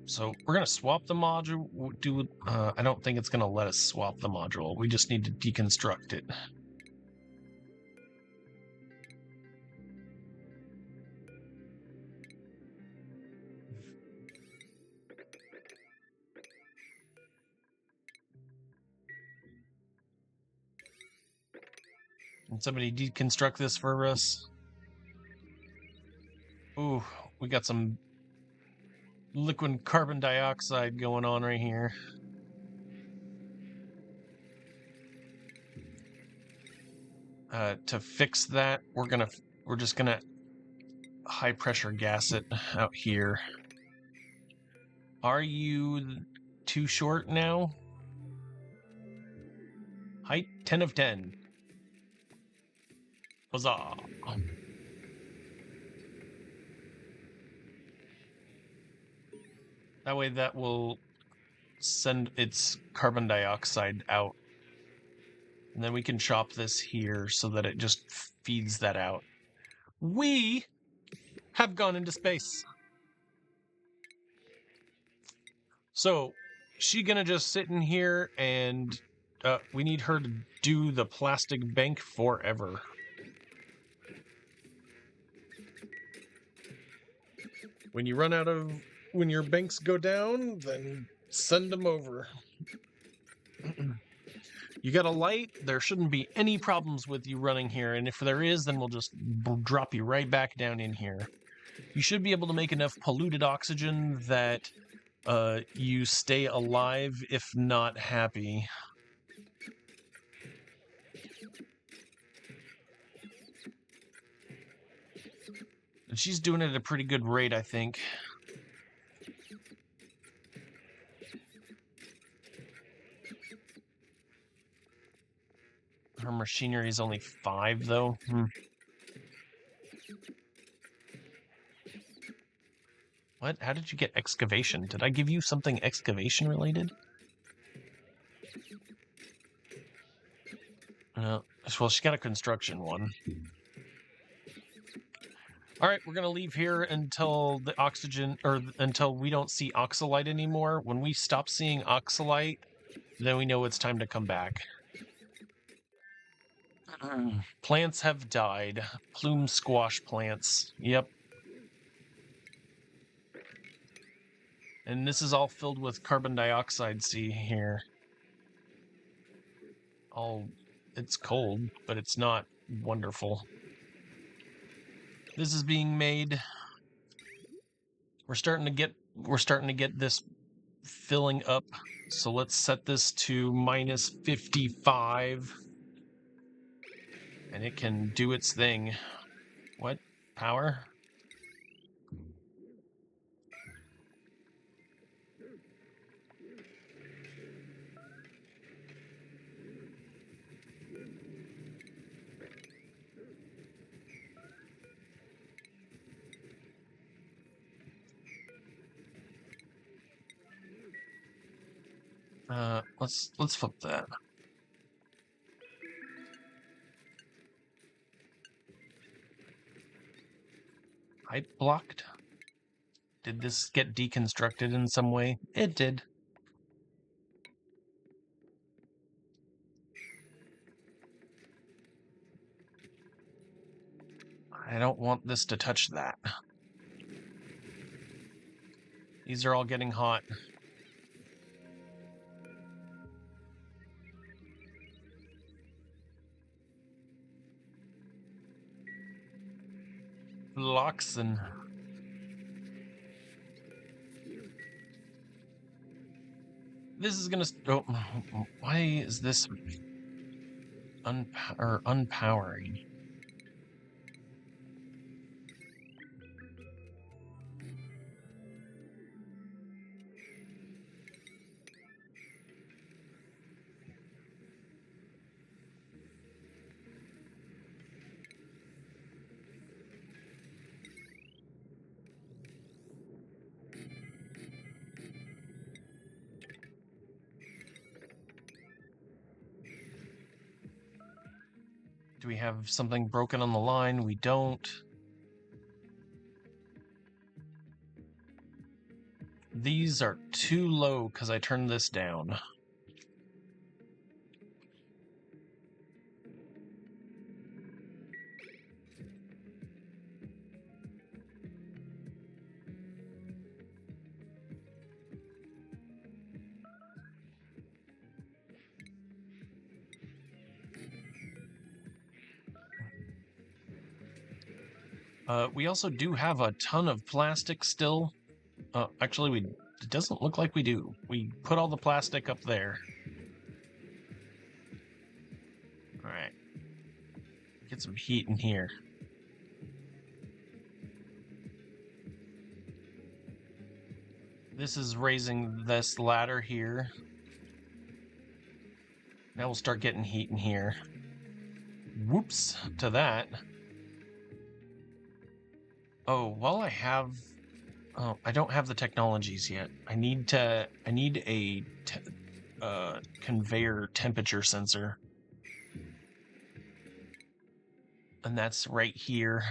So we're gonna swap the module. I don't think it's gonna let us swap the module. We just need to deconstruct it. Can somebody deconstruct this for us? Ooh, we got some liquid carbon dioxide going on right here. To fix that, we're just gonna high pressure gas it out here. Are you too short now? Height 10 of 10. Huzzah! That way that will send its carbon dioxide out. And then we can chop this here so that it just feeds that out. We have gone into space. So she gonna just sit in here and we need her to do the plastic bank forever. When you run out of, when your banks go down, then send them over. You got a light, there shouldn't be any problems with you running here, and if there is, then we'll just drop you right back down in here. You should be able to make enough polluted oxygen that you stay alive, if not happy. And she's doing it at a pretty good rate, I think. Her machinery is only 5, though. What? How did you get excavation? Did I give you something excavation related? Well, she got a construction one. All right, we're gonna leave here until the oxygen, or until we don't see oxalite anymore. When we stop seeing oxalite, then we know it's time to come back. Plants have died. Plume squash plants. Yep. And this is all filled with carbon dioxide, see here. It's cold, but it's not wonderful. This is being made. We're starting to get this filling up. So let's set this to minus 55. And it can do its thing. What? Power? Let's flip that. Pipe blocked? Did this get deconstructed in some way? It did. I don't want this to touch that. These are all getting hot. Loxen. This is gonna. Oh, why is this unpowering? Do we have something broken on the line? We don't. These are too low because I turned this down. We also do have a ton of plastic still. Actually, it doesn't look like we do. We put all the plastic up there. All right. Get some heat in here. This is raising this ladder here. Now we'll start getting heat in here. Whoops to that. Oh, while I have... Oh, I don't have the technologies yet. I need a conveyor temperature sensor. And that's right here.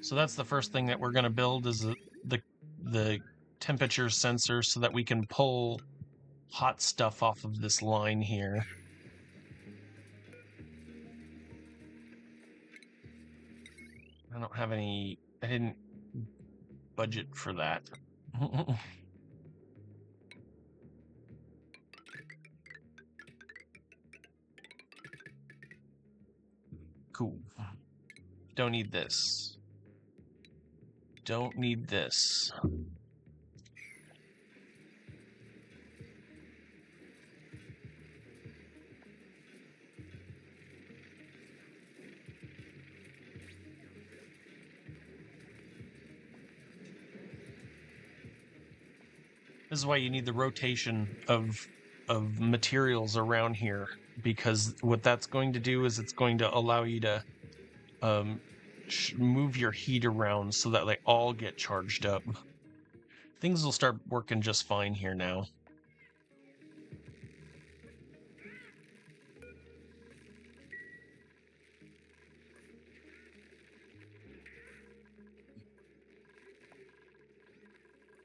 So that's the first thing that we're going to build is the temperature sensor so that we can pull hot stuff off of this line here. I don't have any... I didn't budget for that. Cool. Don't need this. Don't need this. This is why you need the rotation of materials around here, because what that's going to do is it's going to allow you to move your heat around so that they all get charged up. Things will start working just fine here now.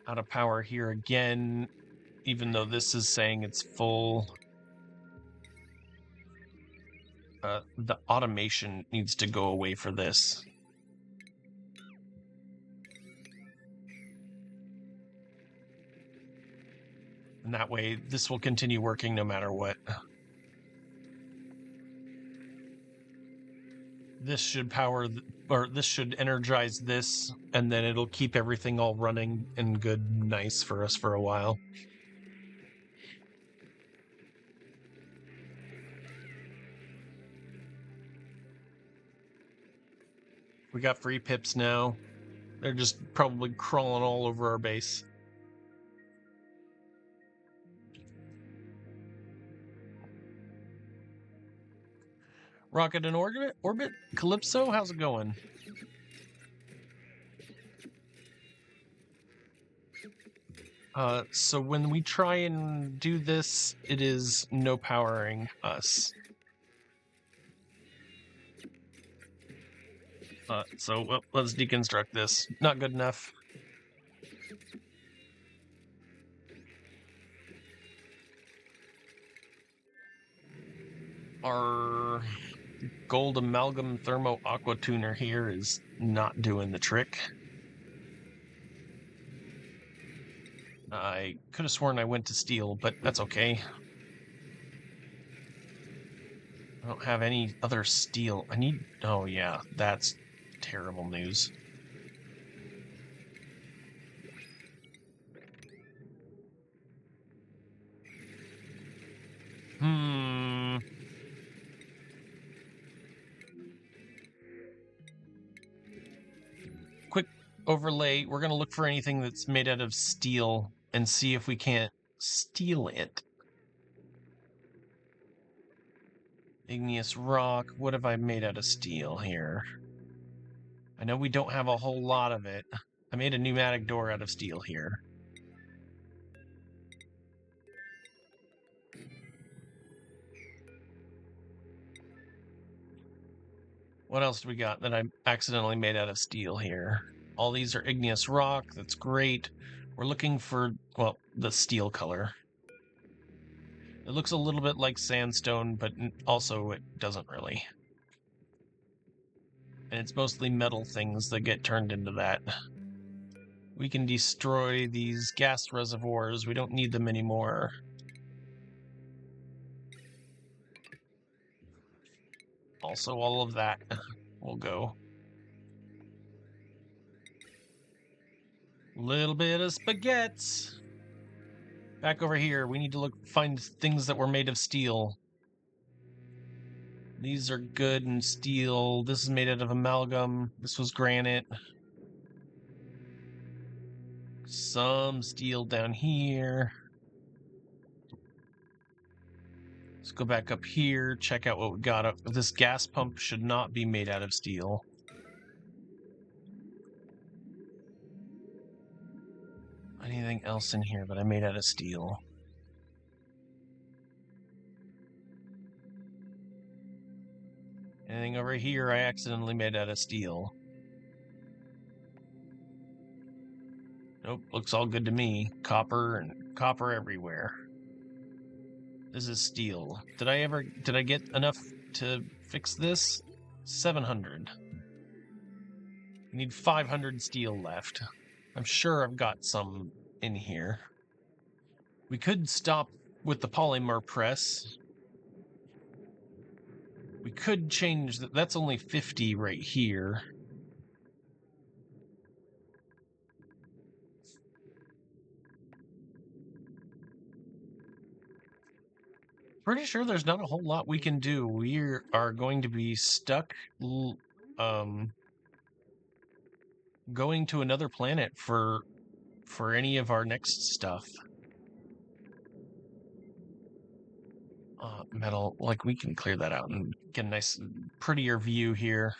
Out of power here again, even though this is saying it's full. The automation needs to go away for this. And that way, this will continue working no matter what. This should power, or this should energize this, and then it'll keep everything all running and good and nice for us for a while. We got free pips now. They're just probably crawling all over our base. Rocket in orbit? Calypso, how's it going? So when we try and do this, it is no powering us. So let's deconstruct this. Not good enough. Our gold amalgam thermo aqua tuner here is not doing the trick. I could have sworn I went to steel, but that's okay. I don't have any other steel. I need... Oh yeah, that's terrible news. Quick overlay. We're going to look for anything that's made out of steel and see if we can't steal it. Igneous rock. What have I made out of steel here? I know we don't have a whole lot of it. I made a pneumatic door out of steel here. What else do we got that I accidentally made out of steel here? All these are igneous rock. That's great. We're looking for, well, the steel color. It looks a little bit like sandstone, but also it doesn't really. And it's mostly metal things that get turned into that. We can destroy these gas reservoirs. We don't need them anymore. Also, all of that will go. Little bit of spaghettis. Back over here, we need to find things that were made of steel. These are good in steel. This is made out of amalgam. This was granite. Some steel down here. Let's go back up here, check out what we got. This gas pump should not be made out of steel. Anything else in here that I made out of steel? Anything over here I accidentally made out of steel? Nope, looks all good to me. Copper and copper everywhere. This is steel. Did I get enough to fix this? 700. We need 500 steel left. I'm sure I've got some in here. We could stop with the polymer press. We could change that. That's only 50 right here. Pretty sure there's not a whole lot we can do. We are going to be stuck going to another planet for any of our next stuff. Metal, like we can clear that out and get a nice, prettier view here.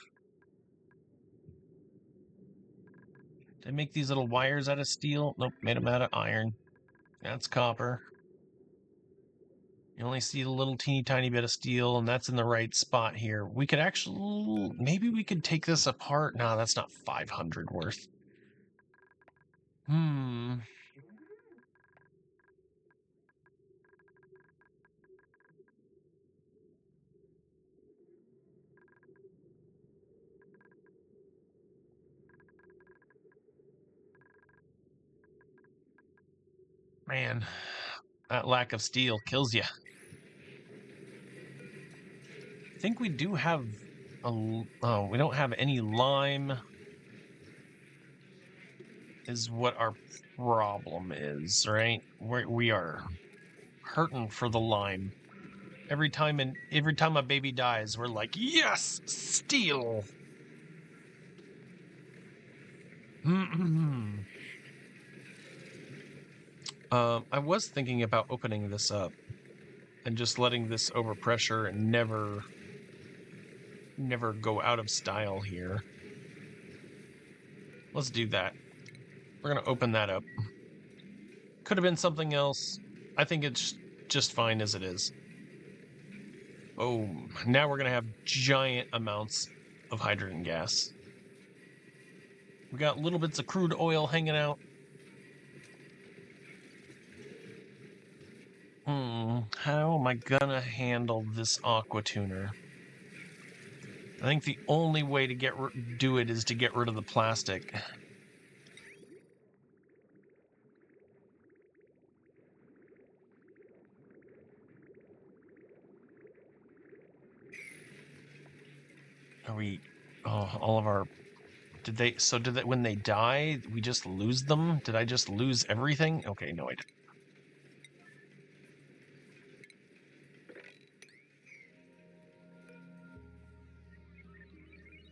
Did I make these little wires out of steel? Nope, made them out of iron. That's copper. You only see a little teeny tiny bit of steel, and that's in the right spot here. We could actually, maybe we could take this apart. No, that's not 500 worth. Man, that lack of steel kills you. I think we do have oh, we don't have any lime. Is what our problem is, right? We are hurting for the lime. Every time a baby dies, we're like, yes, steel. I was thinking about opening this up and just letting this overpressure and never go out of style here. Let's do that. We're gonna open that up. Could have been something else. I think it's just fine as it is. Oh, now we're gonna have giant amounts of hydrogen gas. We got little bits of crude oil hanging out. How am I gonna handle this aqua tuner? I think the only way to do it is to get rid of the plastic. Are we? Oh, all of our. Did they? So did that when they die? We just lose them? Did I just lose everything? Okay, no, I didn't.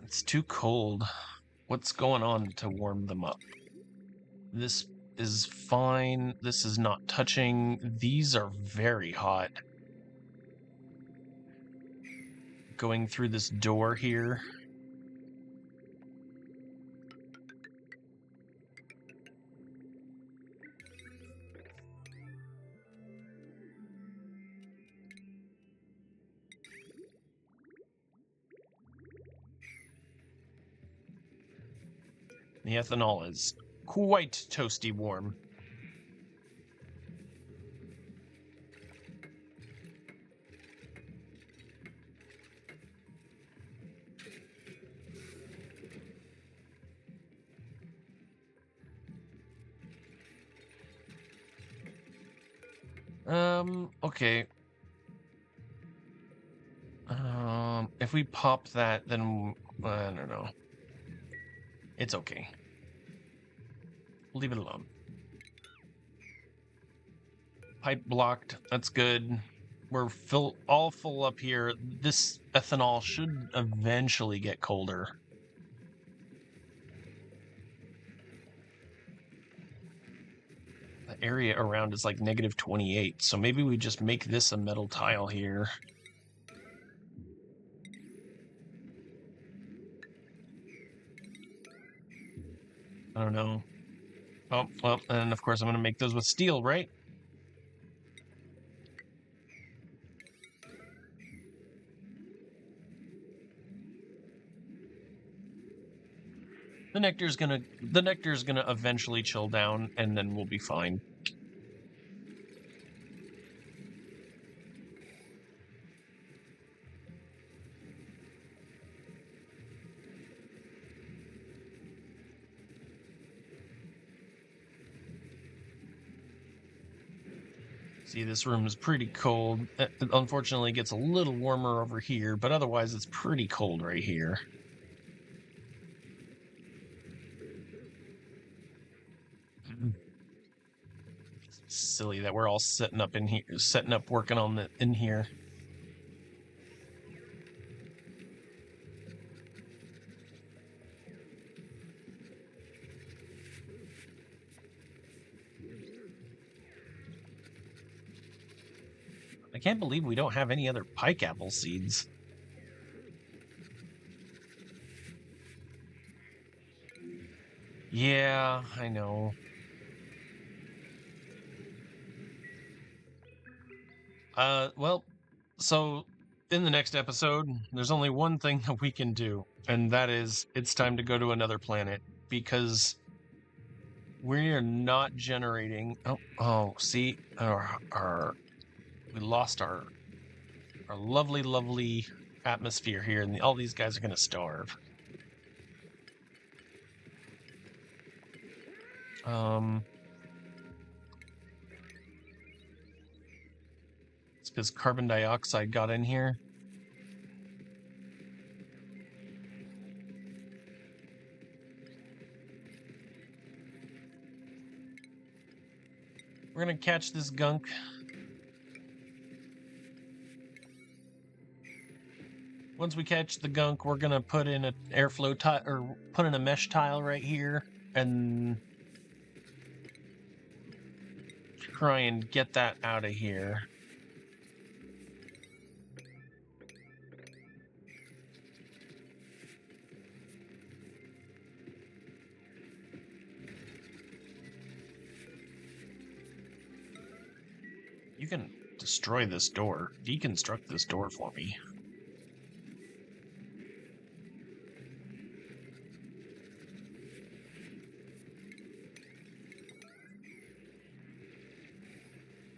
It's too cold. What's going on to warm them up? This is fine. This is not touching. These are very hot. Going through this door here. The ethanol is quite toasty warm. Okay. If we pop that, then I don't know. It's okay. Leave it alone. Pipe blocked. That's good. We're all full up here. This ethanol should eventually get colder. The area around is like negative 28, so maybe we just make this a metal tile here. I don't know. Oh, well, and of course I'm going to make those with steel, right? The nectar's gonna eventually chill down, and then we'll be fine. See, this room is pretty cold. It unfortunately gets a little warmer over here, but otherwise it's pretty cold right here. Silly that we're all setting up working on in here. I can't believe we don't have any other pike apple seeds. Yeah, I know. Well, so in the next episode, there's only one thing that we can do, and that is it's time to go to another planet because we are not generating. See, we lost our lovely atmosphere here, and all these guys are gonna starve. It's because carbon dioxide got in here. We're gonna catch this gunk. Once we catch the gunk, we're gonna put in an airflow tile, or put in a mesh tile right here, and try and get that out of here. You can destroy this door, deconstruct this door for me.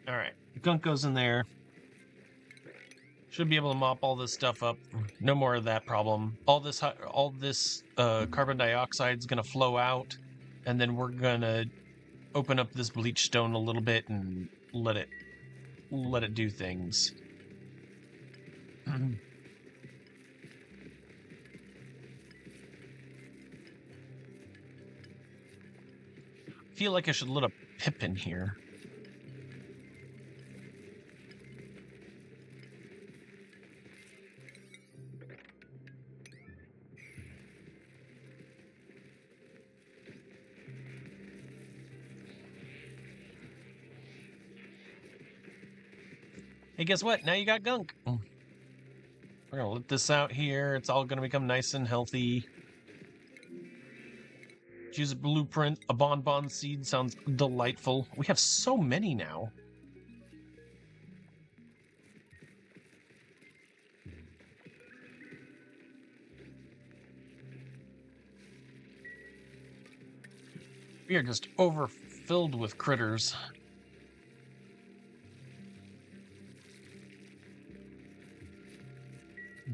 Alright, gunk goes in there. Should be able to mop all this stuff up. No more of that problem. All this carbon dioxide is gonna flow out, and then we're gonna open up this bleach stone a little bit and let it do things. I feel like I should let a pip in here. Hey, guess what? Now you got gunk. We're gonna let this out here. It's all gonna become nice and healthy. Choose a blueprint. A bonbon seed sounds delightful. We have so many now. We are just overfilled with critters.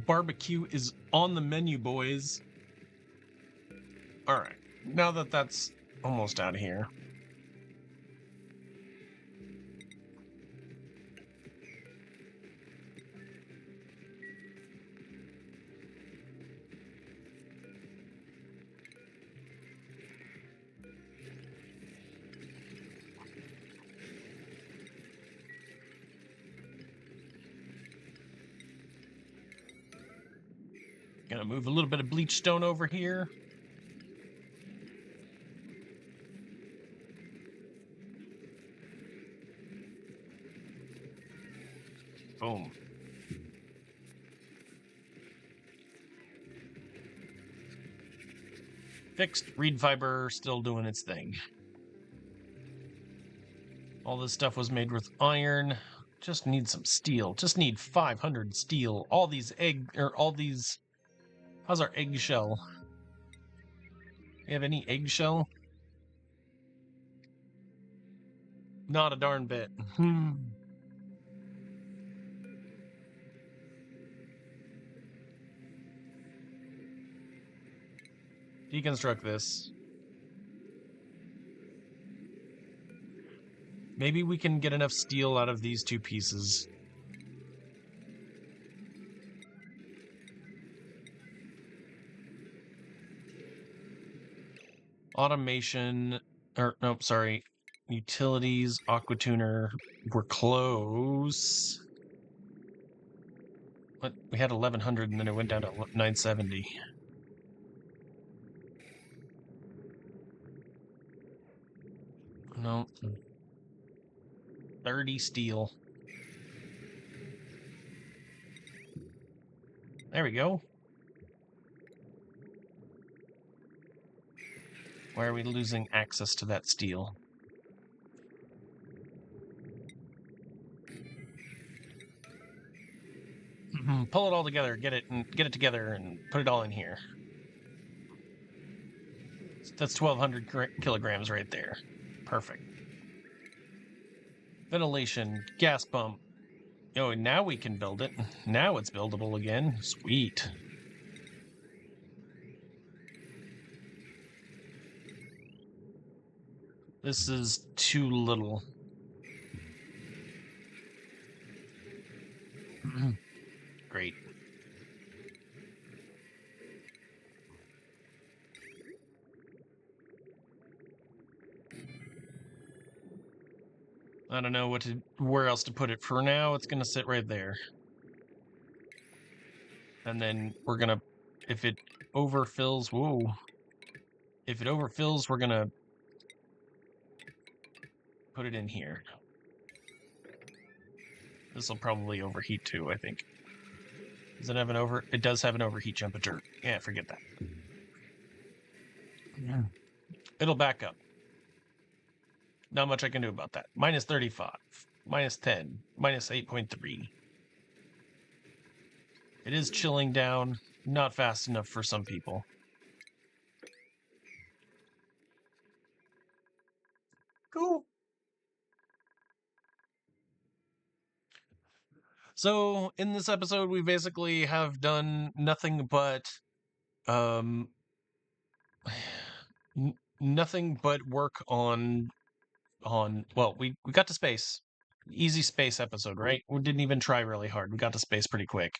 Barbecue is on the menu, boys. All right, now that that's almost out of here. Gonna move a little bit of bleach stone over here. Boom. Fixed. Reed fiber still doing its thing. All this stuff was made with iron. Just need some steel. Just need 500 steel. How's our eggshell? You have any eggshell? Not a darn bit. Deconstruct this. Maybe we can get enough steel out of these two pieces. Automation, or nope, sorry. Utilities, Aquatuner, we're close. What? We had 1100 and then it went down to 970. No. 30 steel. There we go. Why are we losing access to that steel? Pull it all together, get it together, and put it all in here. That's 1,200 kilograms right there. Perfect. Ventilation, gas pump. Oh, now we can build it. Now it's buildable again. Sweet. This is too little. Great. I don't know where else to put it. For now, it's gonna sit right there. And then we're gonna, if it overfills, whoa. If it overfills, we're gonna put it in here. This will probably overheat too, I think. Does it have it does have an overheat temperature. Yeah, forget that. Yeah. It'll back up. Not much I can do about that. Minus 35, minus 10, minus 8.3. It is chilling down, not fast enough for some people. Cool. So in this episode, we basically have done nothing but, nothing but work on. Well, we got to space. Easy space episode, right? We didn't even try really hard. We got to space pretty quick.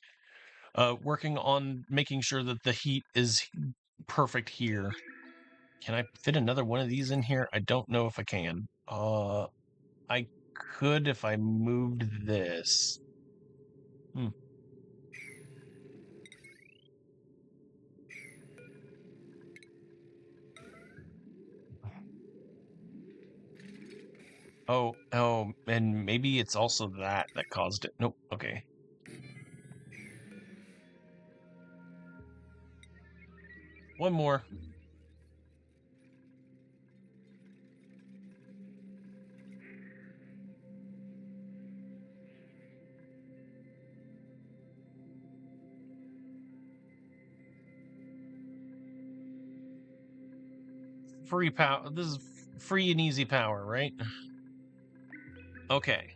Working on making sure that the heat is perfect here. Can I fit another one of these in here? I don't know if I can. I could if I moved this. Oh, and maybe it's also that caused it. Nope, okay. One more. Free power. This is free and easy power, right? Okay.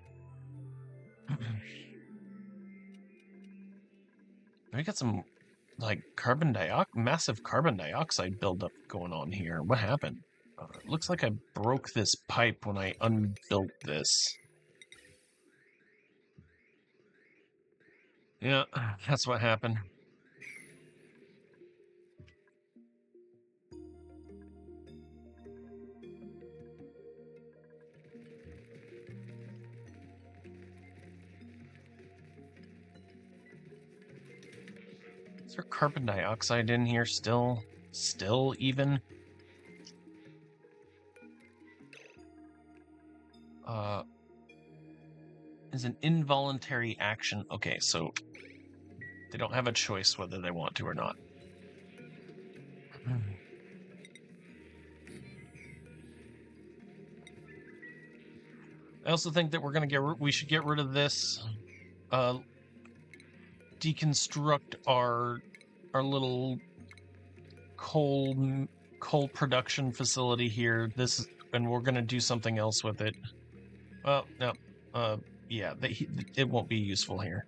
We got some, like, massive carbon dioxide buildup going on here. What happened? Looks like I broke this pipe when I unbuilt this. Yeah, that's what happened. Is there carbon dioxide in here still? Still even? Is an involuntary action. Okay, so they don't have a choice whether they want to or not. I also think that we should get rid of this. Deconstruct our little coal coal production facility here. And we're gonna do something else with it. Well, no, yeah, it won't be useful here.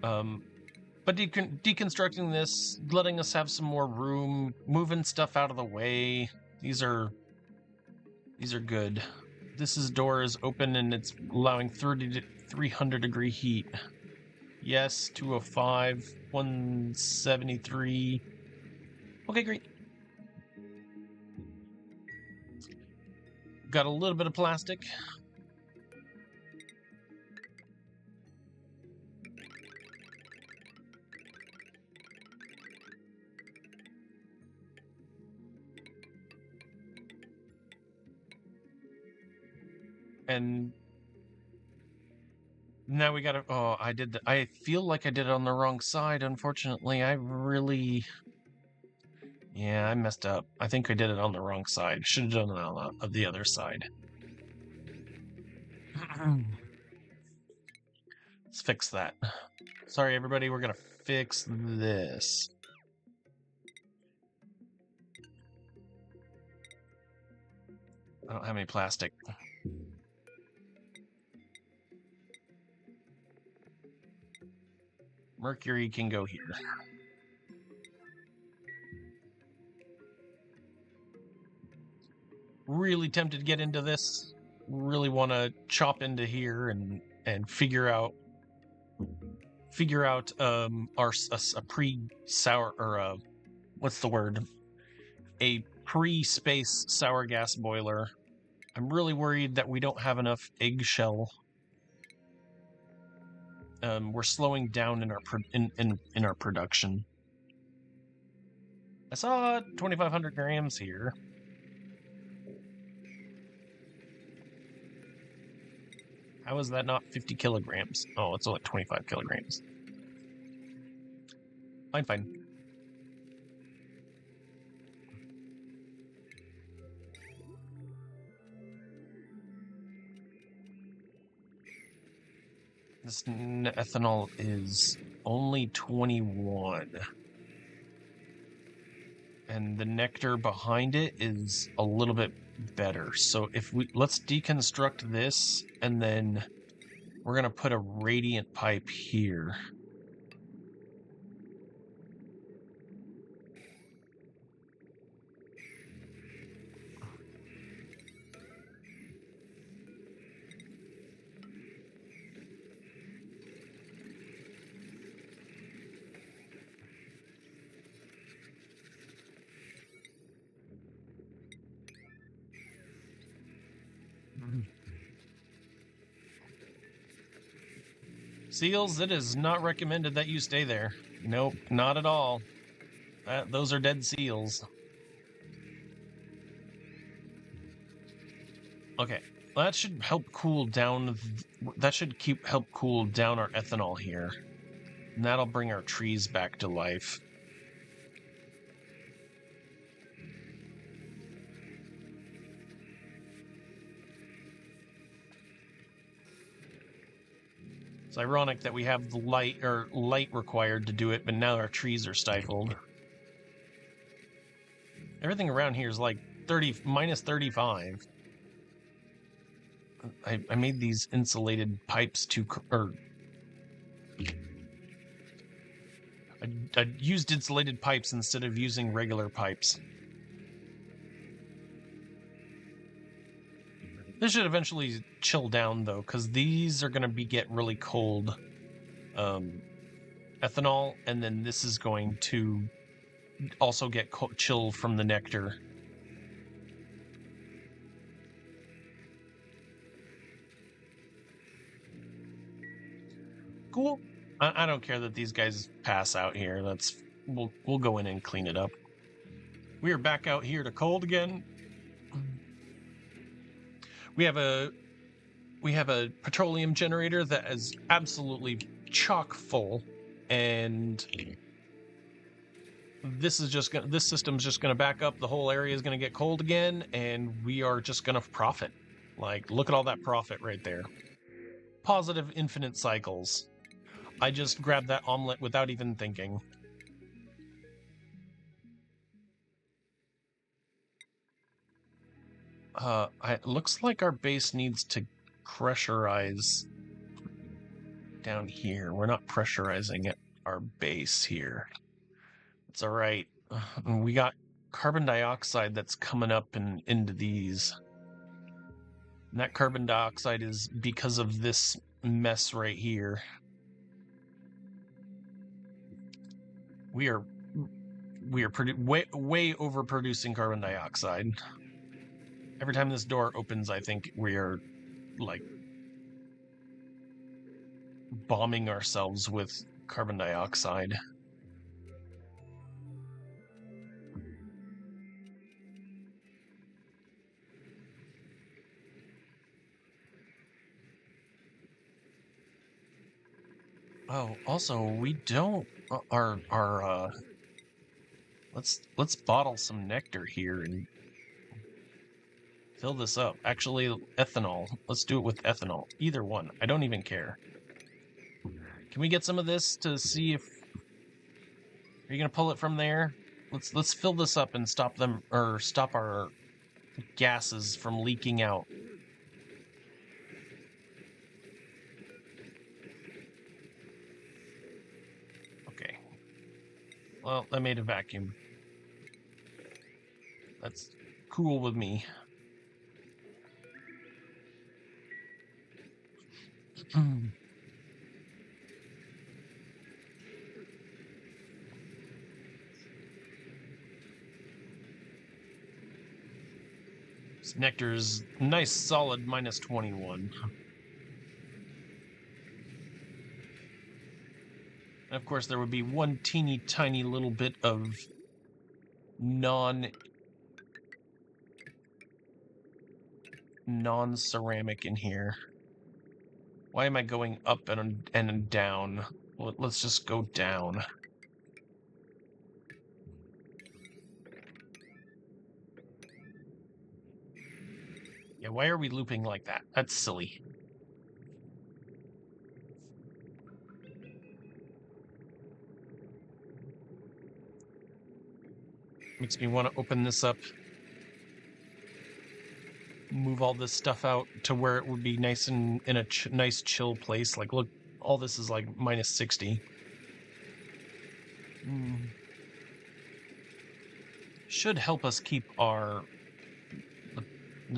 But deconstructing this, letting us have some more room, moving stuff out of the way. These are good. Door is open and it's allowing 30 to 300 degree heat. Yes, 205, 173. Okay, great. Got a little bit of plastic. And now we gotta, oh, I feel like I did it on the wrong side, unfortunately. Yeah, I messed up. I think I did it on the wrong side. Should have done it on the other side. Let's fix that. Sorry, everybody, we're gonna fix this. I don't have any plastic. Mercury can go here. Really tempted to get into this. Really want to chop into here and figure out a pre-sour, or what's the word? A pre-space sour gas boiler. I'm really worried that we don't have enough eggshell. We're slowing down in our production. I saw 2,500 grams here. How is that not 50 kilograms? Oh, it's only 25 kilograms. Fine. This ethanol is only 21. And the nectar behind it is a little bit better. So let's deconstruct this, and then we're gonna put a radiant pipe here. Seals, it is not recommended that you stay there. Nope, not at all. Those are dead seals. Okay, that should help cool down. That should help cool down our ethanol here. And that'll bring our trees back to life. It's ironic that we have the light required to do it, but now our trees are stifled. Everything around here is like minus 35. I made these insulated pipes I used insulated pipes instead of using regular pipes. This should eventually chill down, though, because these are going to get really cold ethanol, and then this is going to also get chill from the nectar. Cool. I don't care that these guys pass out here. We'll go in and clean it up. We are back out here to cold again. We have a petroleum generator that is absolutely chock full, and this system's just gonna back up. The whole area is gonna get cold again, and we are just gonna profit. Like, look at all that profit right there. Positive infinite cycles. I just grabbed that omelet without even thinking. It looks like our base needs to pressurize down here. We're not pressurizing at our base here. It's all right. We got carbon dioxide that's coming up and into these. And that carbon dioxide is because of this mess right here. We are way overproducing carbon dioxide. Every time this door opens, I think we are like bombing ourselves with carbon dioxide. Oh, also we don't let's bottle some nectar here and fill this up. Actually, ethanol. Let's do it with ethanol. Either one. I don't even care. Can we get some of this to see if... Are you gonna pull it from there? Let's fill this up and stop them, or stop our gases from leaking out. Okay. Well, that made a vacuum. That's cool with me. This nectar's nice solid minus 21. And of course, there would be one teeny tiny little bit of non-ceramic in here. Why am I going up and down? Well, let's just go down. Yeah, why are we looping like that? That's silly. Makes me want to open this up. Move all this stuff out to where it would be nice and in a nice chill place. Like, look, all this is like minus 60. Should help us keep the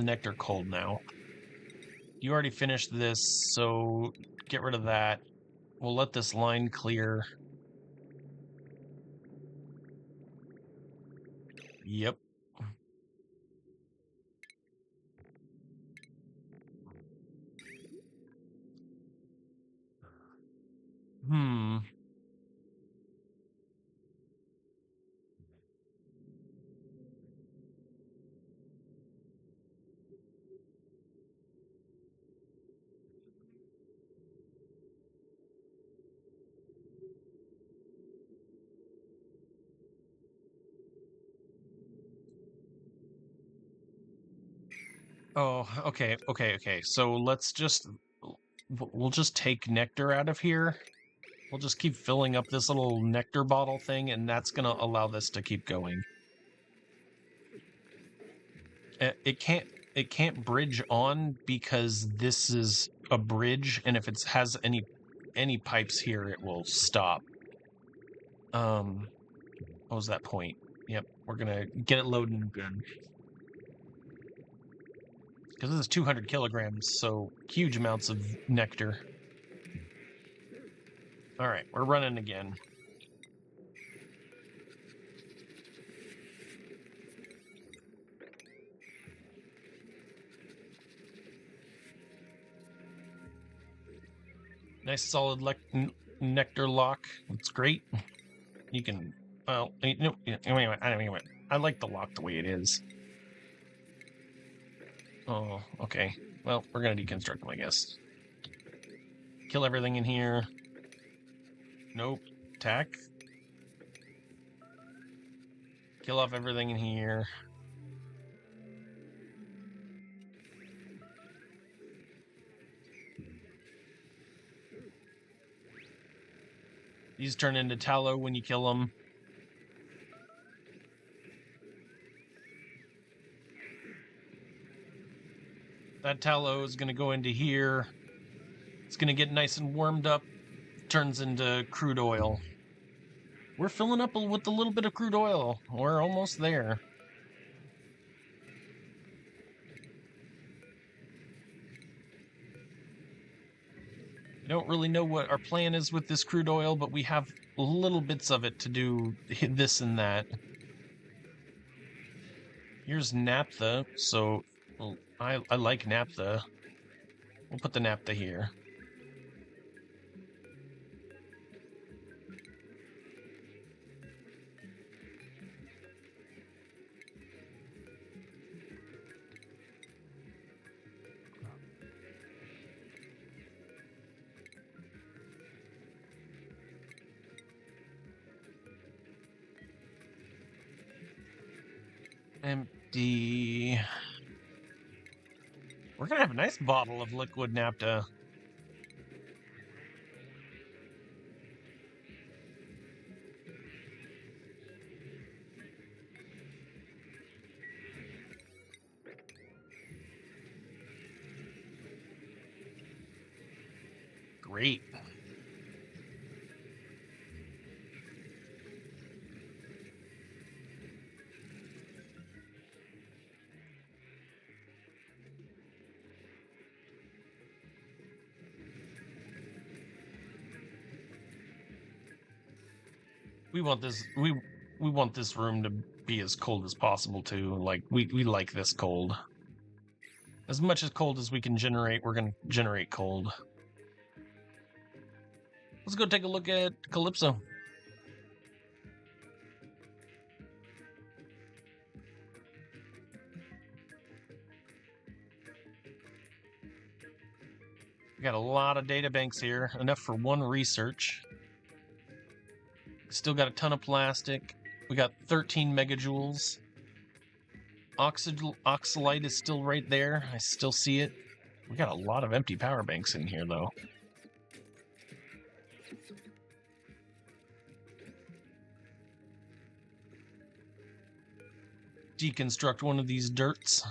nectar cold now. You already finished this, so get rid of that. We'll let this line clear. Yep. Oh, okay. So we'll just take nectar out of here. We'll just keep filling up this little nectar bottle thing, and that's gonna allow this to keep going. It can't bridge on because this is a bridge, and if it has any pipes here, it will stop. What was that point? Yep, we're gonna get it loading again. Because this is 200 kilograms, so huge amounts of nectar. All right, we're running again. Nice solid nectar lock. It's great. You can, well, anyway, I like the lock the way it is. Oh, okay. Well, we're gonna deconstruct them, I guess. Kill everything in here. Nope. Attack. Kill off everything in here. These turn into tallow when you kill them. That tallow is going to go into here. It's going to get nice and warmed up. Turns into crude oil. We're filling up with a little bit of crude oil. We're almost there. I don't really know what our plan is with this crude oil, but we have little bits of it to do this and that. Here's naphtha, so well, I like naphtha. We'll put the naphtha here. Empty. We're gonna have a nice bottle of liquid naphtha. Great. We want this room to be as cold as possible too. Like we like this cold. As much as cold as we can generate, we're gonna generate cold. Let's go take a look at Calypso. We got a lot of data banks here, enough for one research. Still got a ton of plastic. We got 13 megajoules. Oxalite is still right there. I still see it. We got a lot of empty power banks in here, though. Deconstruct one of these dirts.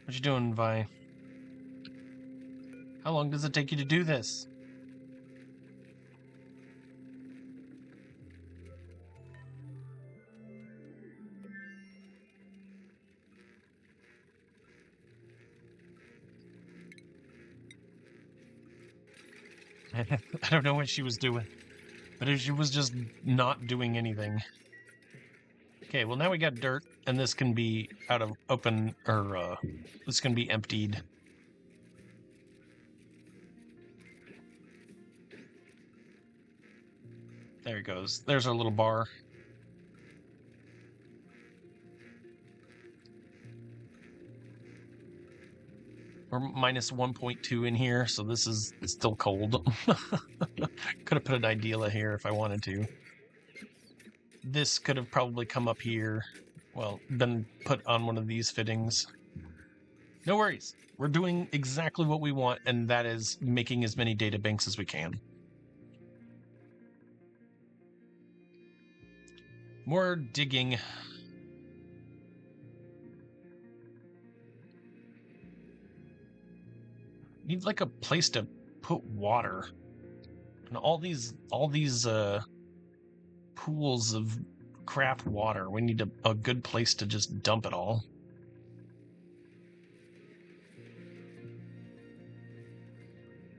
What you doing, Vi? How long does it take you to do this? I don't know what she was doing, but she was just not doing anything. Okay, well now we got dirt, and this can be out of open, or this can be emptied. There it goes. There's our little bar. We're minus 1.2 in here, so this is still cold. Could have put an Ideala here if I wanted to. This could have probably come up here. Well, been put on one of these fittings. No worries. We're doing exactly what we want, and that is making as many data banks as we can. More digging. Need like a place to put water. And all these pools of crap water. We need a good place to just dump it all.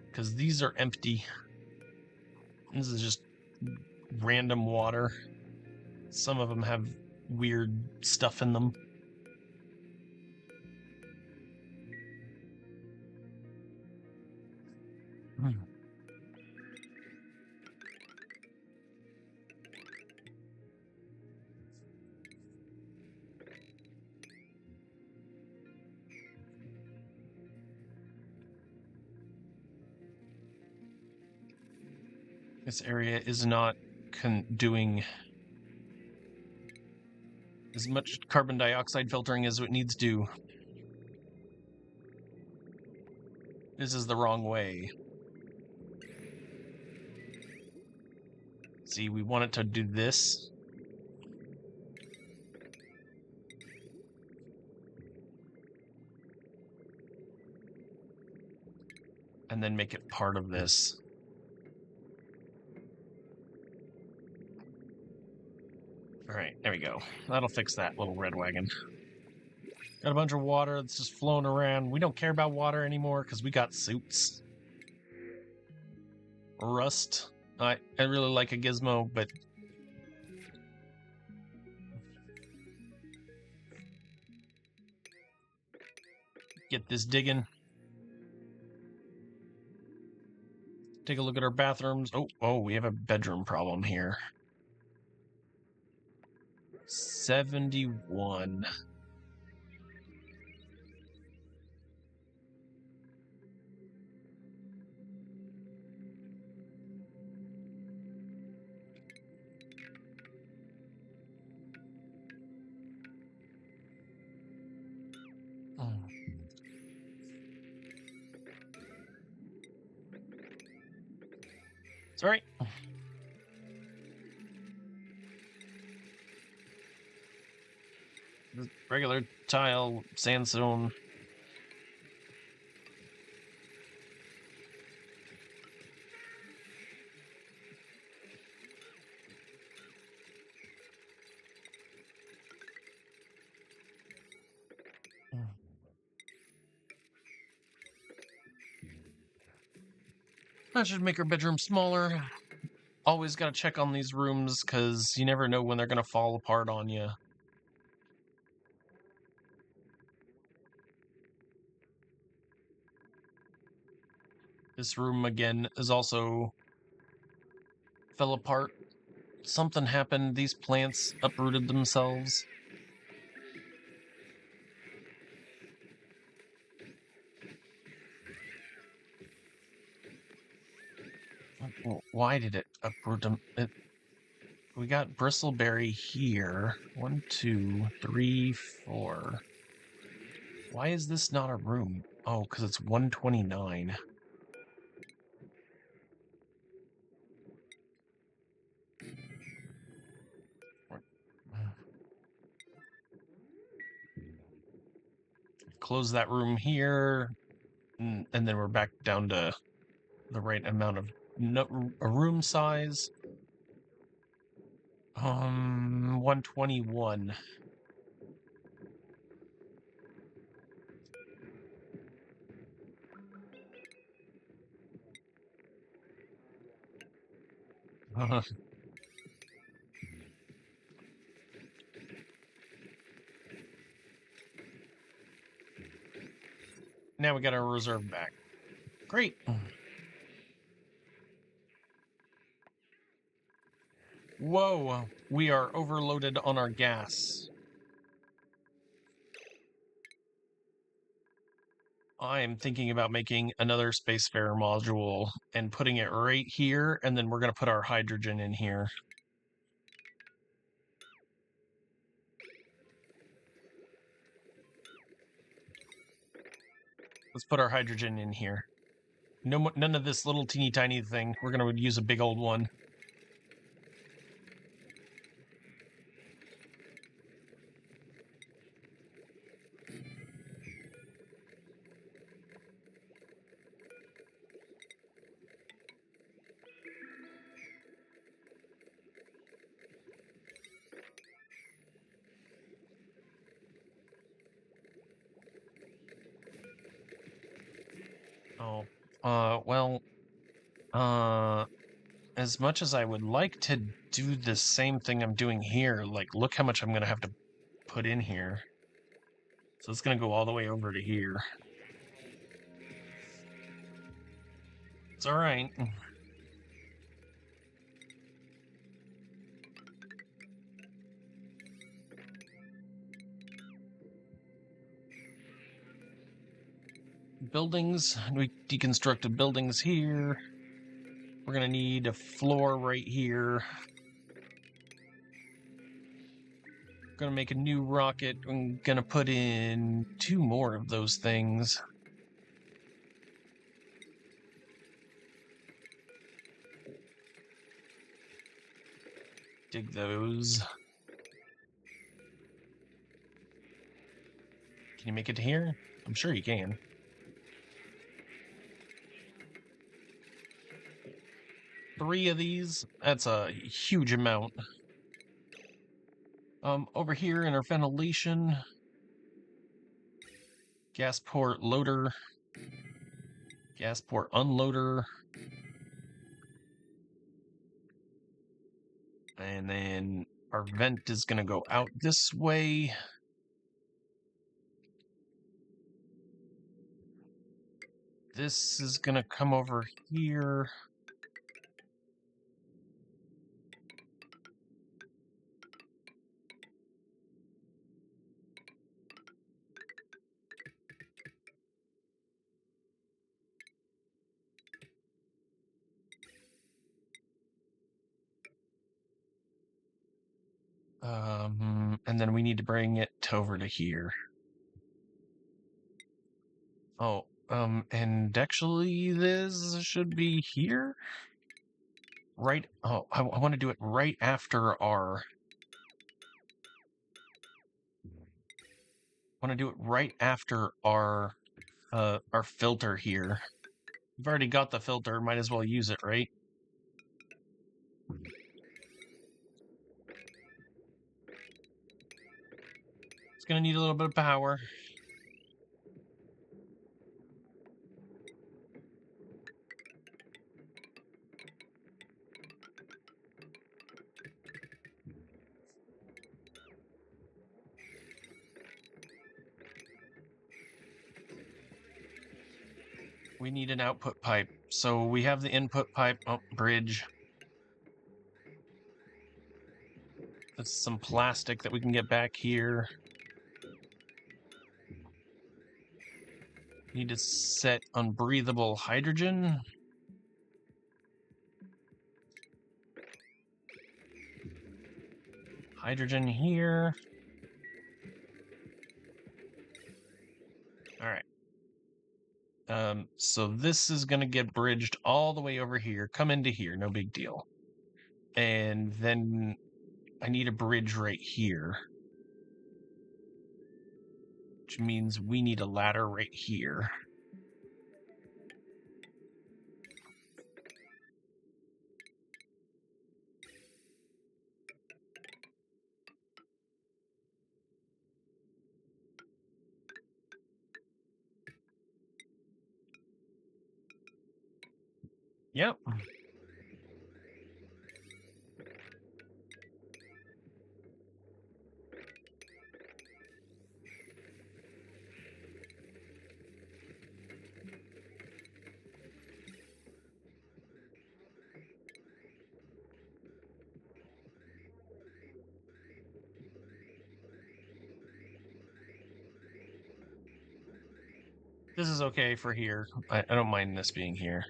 Because these are empty. This is just random water. Some of them have weird stuff in them. This area is not doing as much carbon dioxide filtering as it needs to. This is the wrong way. See, we want it to do this. And then make it part of this. Alright, there we go. That'll fix that little red wagon. Got a bunch of water that's just flowing around. We don't care about water anymore because we got suits. Rust. I really like a gizmo, but... Get this digging. Take a look at our bathrooms. Oh, we have a bedroom problem here. 71. Sorry. Regular tile, sandstone. That should make our bedroom smaller. Always gotta check on these rooms, because you never know when they're gonna fall apart on you. This room, again, is also... fell apart. Something happened. These plants uprooted themselves. Why did it uproot them? We got bristleberry here. 1, 2, 3, 4. Why is this not a room? Oh, because it's 129. Close that room here, and then we're back down to the right amount of a room size. 121. Now we got our reserve back. Great. Whoa, we are overloaded on our gas. I'm thinking about making another spacefarer module and putting it right here, and then we're going to put our hydrogen in here. Let's put our hydrogen in here. No, none of this little teeny tiny thing. We're going to use a big old one. As much as I would like to do the same thing I'm doing here, like, look how much I'm going to have to put in here. So it's going to go all the way over to here. It's all right. Buildings, we deconstructed buildings here. We're gonna need a floor right here. Gonna make a new rocket. I'm gonna put in 2 more of those things. Dig those. Can you make it to here? I'm sure you can. Three of these. That's a huge amount. Over here in our ventilation, gas port loader, gas port unloader, and then our vent is gonna go out this way. This is gonna come over here. And then we need to bring it over to here. Oh, and actually this should be here? Right, oh, I want to do it right after our... want to do it right after our filter here. We've already got the filter, might as well use it, right? It's gonna need a little bit of power. We need an output pipe. So we have the input pipe, bridge. That's some plastic that we can get back here. Need to set unbreathable hydrogen. Hydrogen here. All right. So this is going to get bridged all the way over here. Come into here, no big deal. And then I need a bridge right here. Which means we need a ladder right here. Yep. This is okay for here. I don't mind this being here.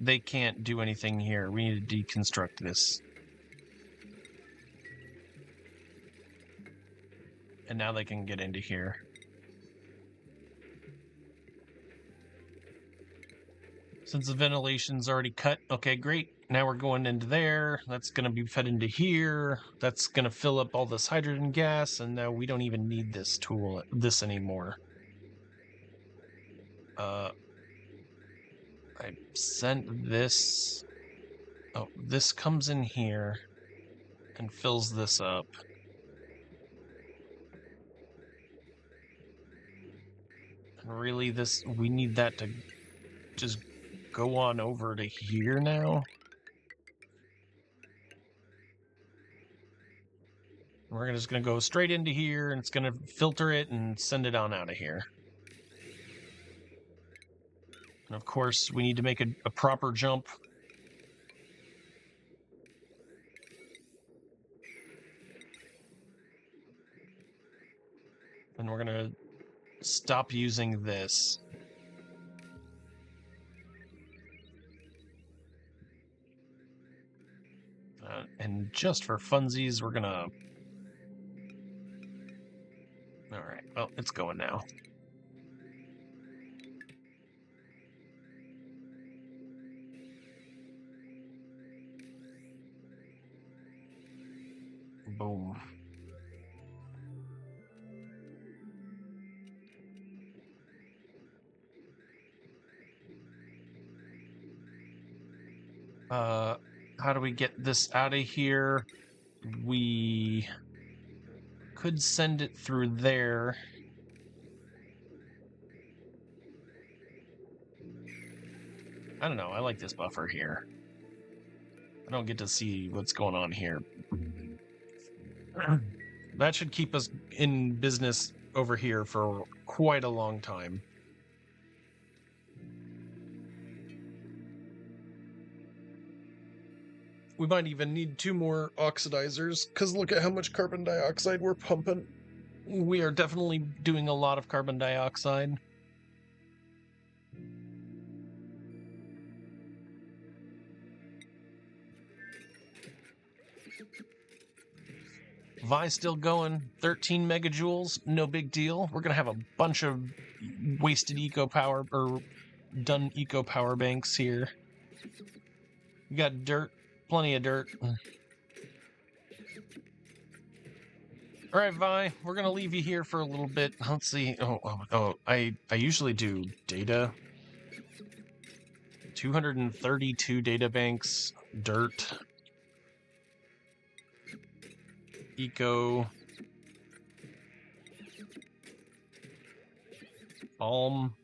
They can't do anything here. We need to deconstruct this. And now they can get into here. Since the ventilation's already cut, okay, great. Now we're going into there. That's going to be fed into here. That's going to fill up all this hydrogen gas, and now we don't even need this this anymore. I sent this... Oh, this comes in here and fills this up. And really, we need that to just go on over to here now. We're just going to go straight into here, and it's going to filter it and send it on out of here. And of course, we need to make a proper jump. And we're going to stop using this. And just for funsies, we're gonna... Alright, well, it's going now. Boom. How do we get this out of here? We could send it through there. I don't know, I like this buffer here. I don't get to see what's going on here. That should keep us in business over here for quite a long time. We might even need 2 more oxidizers, because look at how much carbon dioxide we're pumping. We are definitely doing a lot of carbon dioxide. Vi still going, 13 megajoules, no big deal. We're gonna have a bunch of wasted eco power, or done eco power banks here. We got dirt, plenty of dirt. All right, Vi, we're gonna leave you here for a little bit. Let's see. I usually do data. 232 data banks, dirt, eco, balm.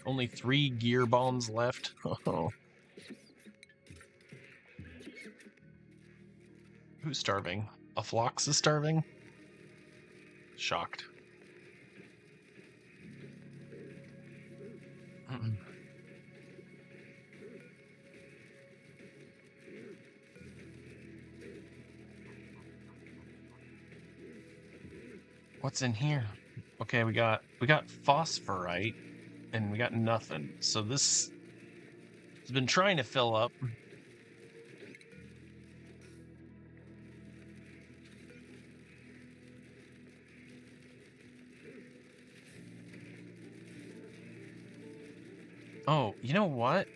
Only 3 gear bombs left. Oh. Who's starving? A Phlox is starving? Shocked. What's in here? Okay, we got phosphorite, and we got nothing. So this has been trying to fill up. Oh, you know what?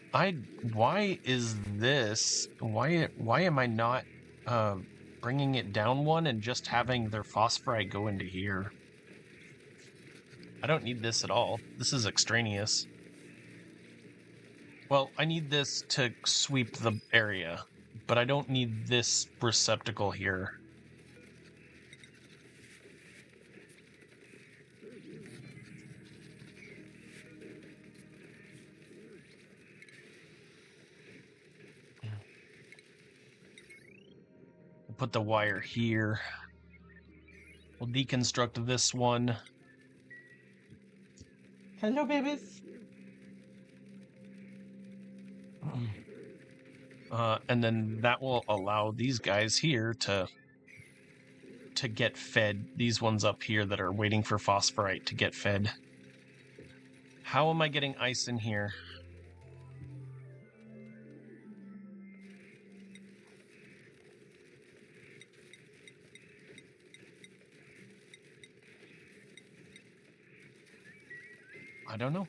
Why is this? Why am I not bringing it down one and just having their phosphorite go into here? I don't need this at all. This is extraneous. Well, I need this to sweep the area, but I don't need this receptacle here. Put the wire here. We'll deconstruct this one. Hello, babies. And then that will allow these guys here to get fed. These ones up here that are waiting for phosphorite to get fed. How am I getting ice in here? I don't know.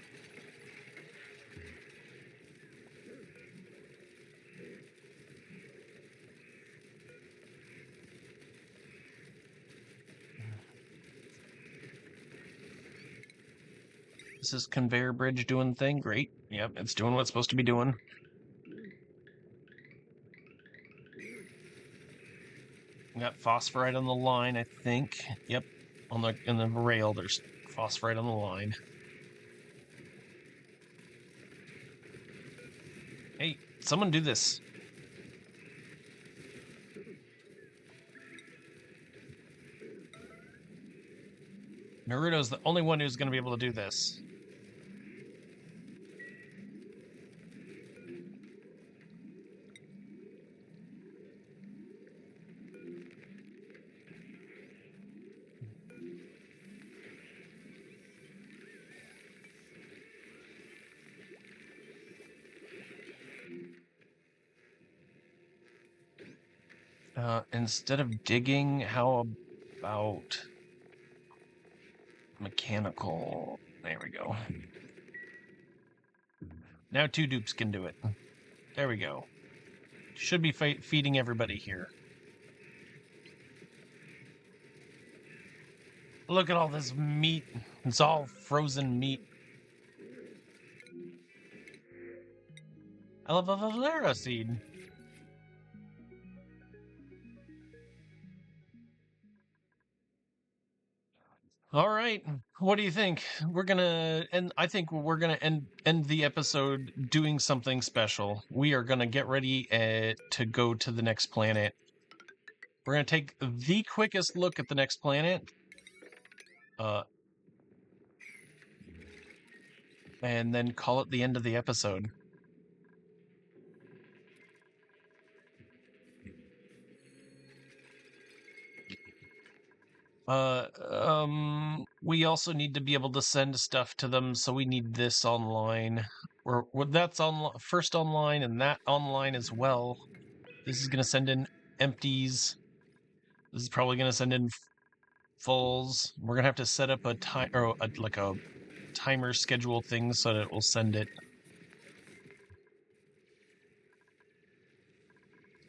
This is conveyor bridge doing thing. Great. Yep, it's doing what it's supposed to be doing. We got phosphorite on the line, I think. Yep. In the rail, there's phosphorite on the line. Hey, someone do this. Naruto's the only one who's going to be able to do this. Instead of digging, how about mechanical? There we go. Now 2 dupes can do it. There we go. Should be feeding everybody here. Look at all this meat. It's all frozen meat. I love a Valera seed. All right. What do you think? We're gonna end. I think we're gonna end the episode doing something special. We are gonna get ready to go to the next planet. We're gonna take the quickest look at the next planet. And then call it the end of the episode. We also need to be able to send stuff to them, so we need this online. Or that's on first online, and that online as well. This is gonna send in empties. This is probably gonna send in fulls. We're gonna have to set up a time or like a timer schedule thing so that it will send it.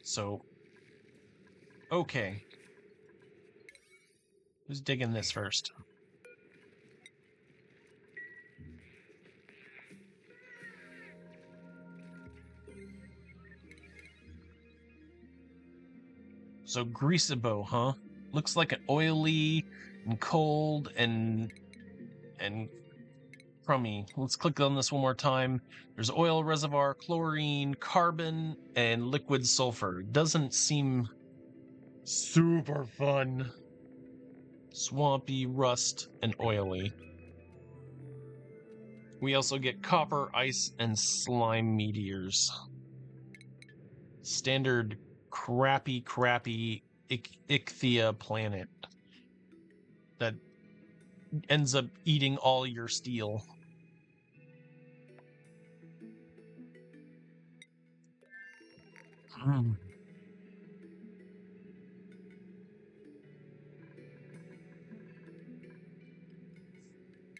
So, okay. Who's digging this first? So Greasebo, huh? Looks like an oily and cold and crummy. Let's click on this one more time. There's oil reservoir, chlorine, carbon, and liquid sulfur. Doesn't seem super fun. Swampy, rust, and oily. We also get copper, ice, and slime meteors. Standard crappy Ichthia planet that ends up eating all your steel.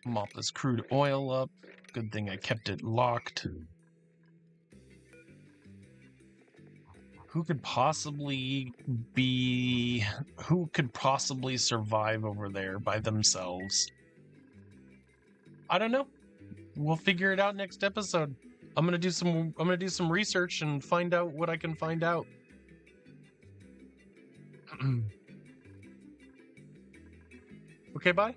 Mop this crude oil up. Good thing I kept it locked. Who could possibly survive over there by themselves? I don't know. We'll figure it out next episode. I'm gonna do some research and find out what I can find out. Okay, bye.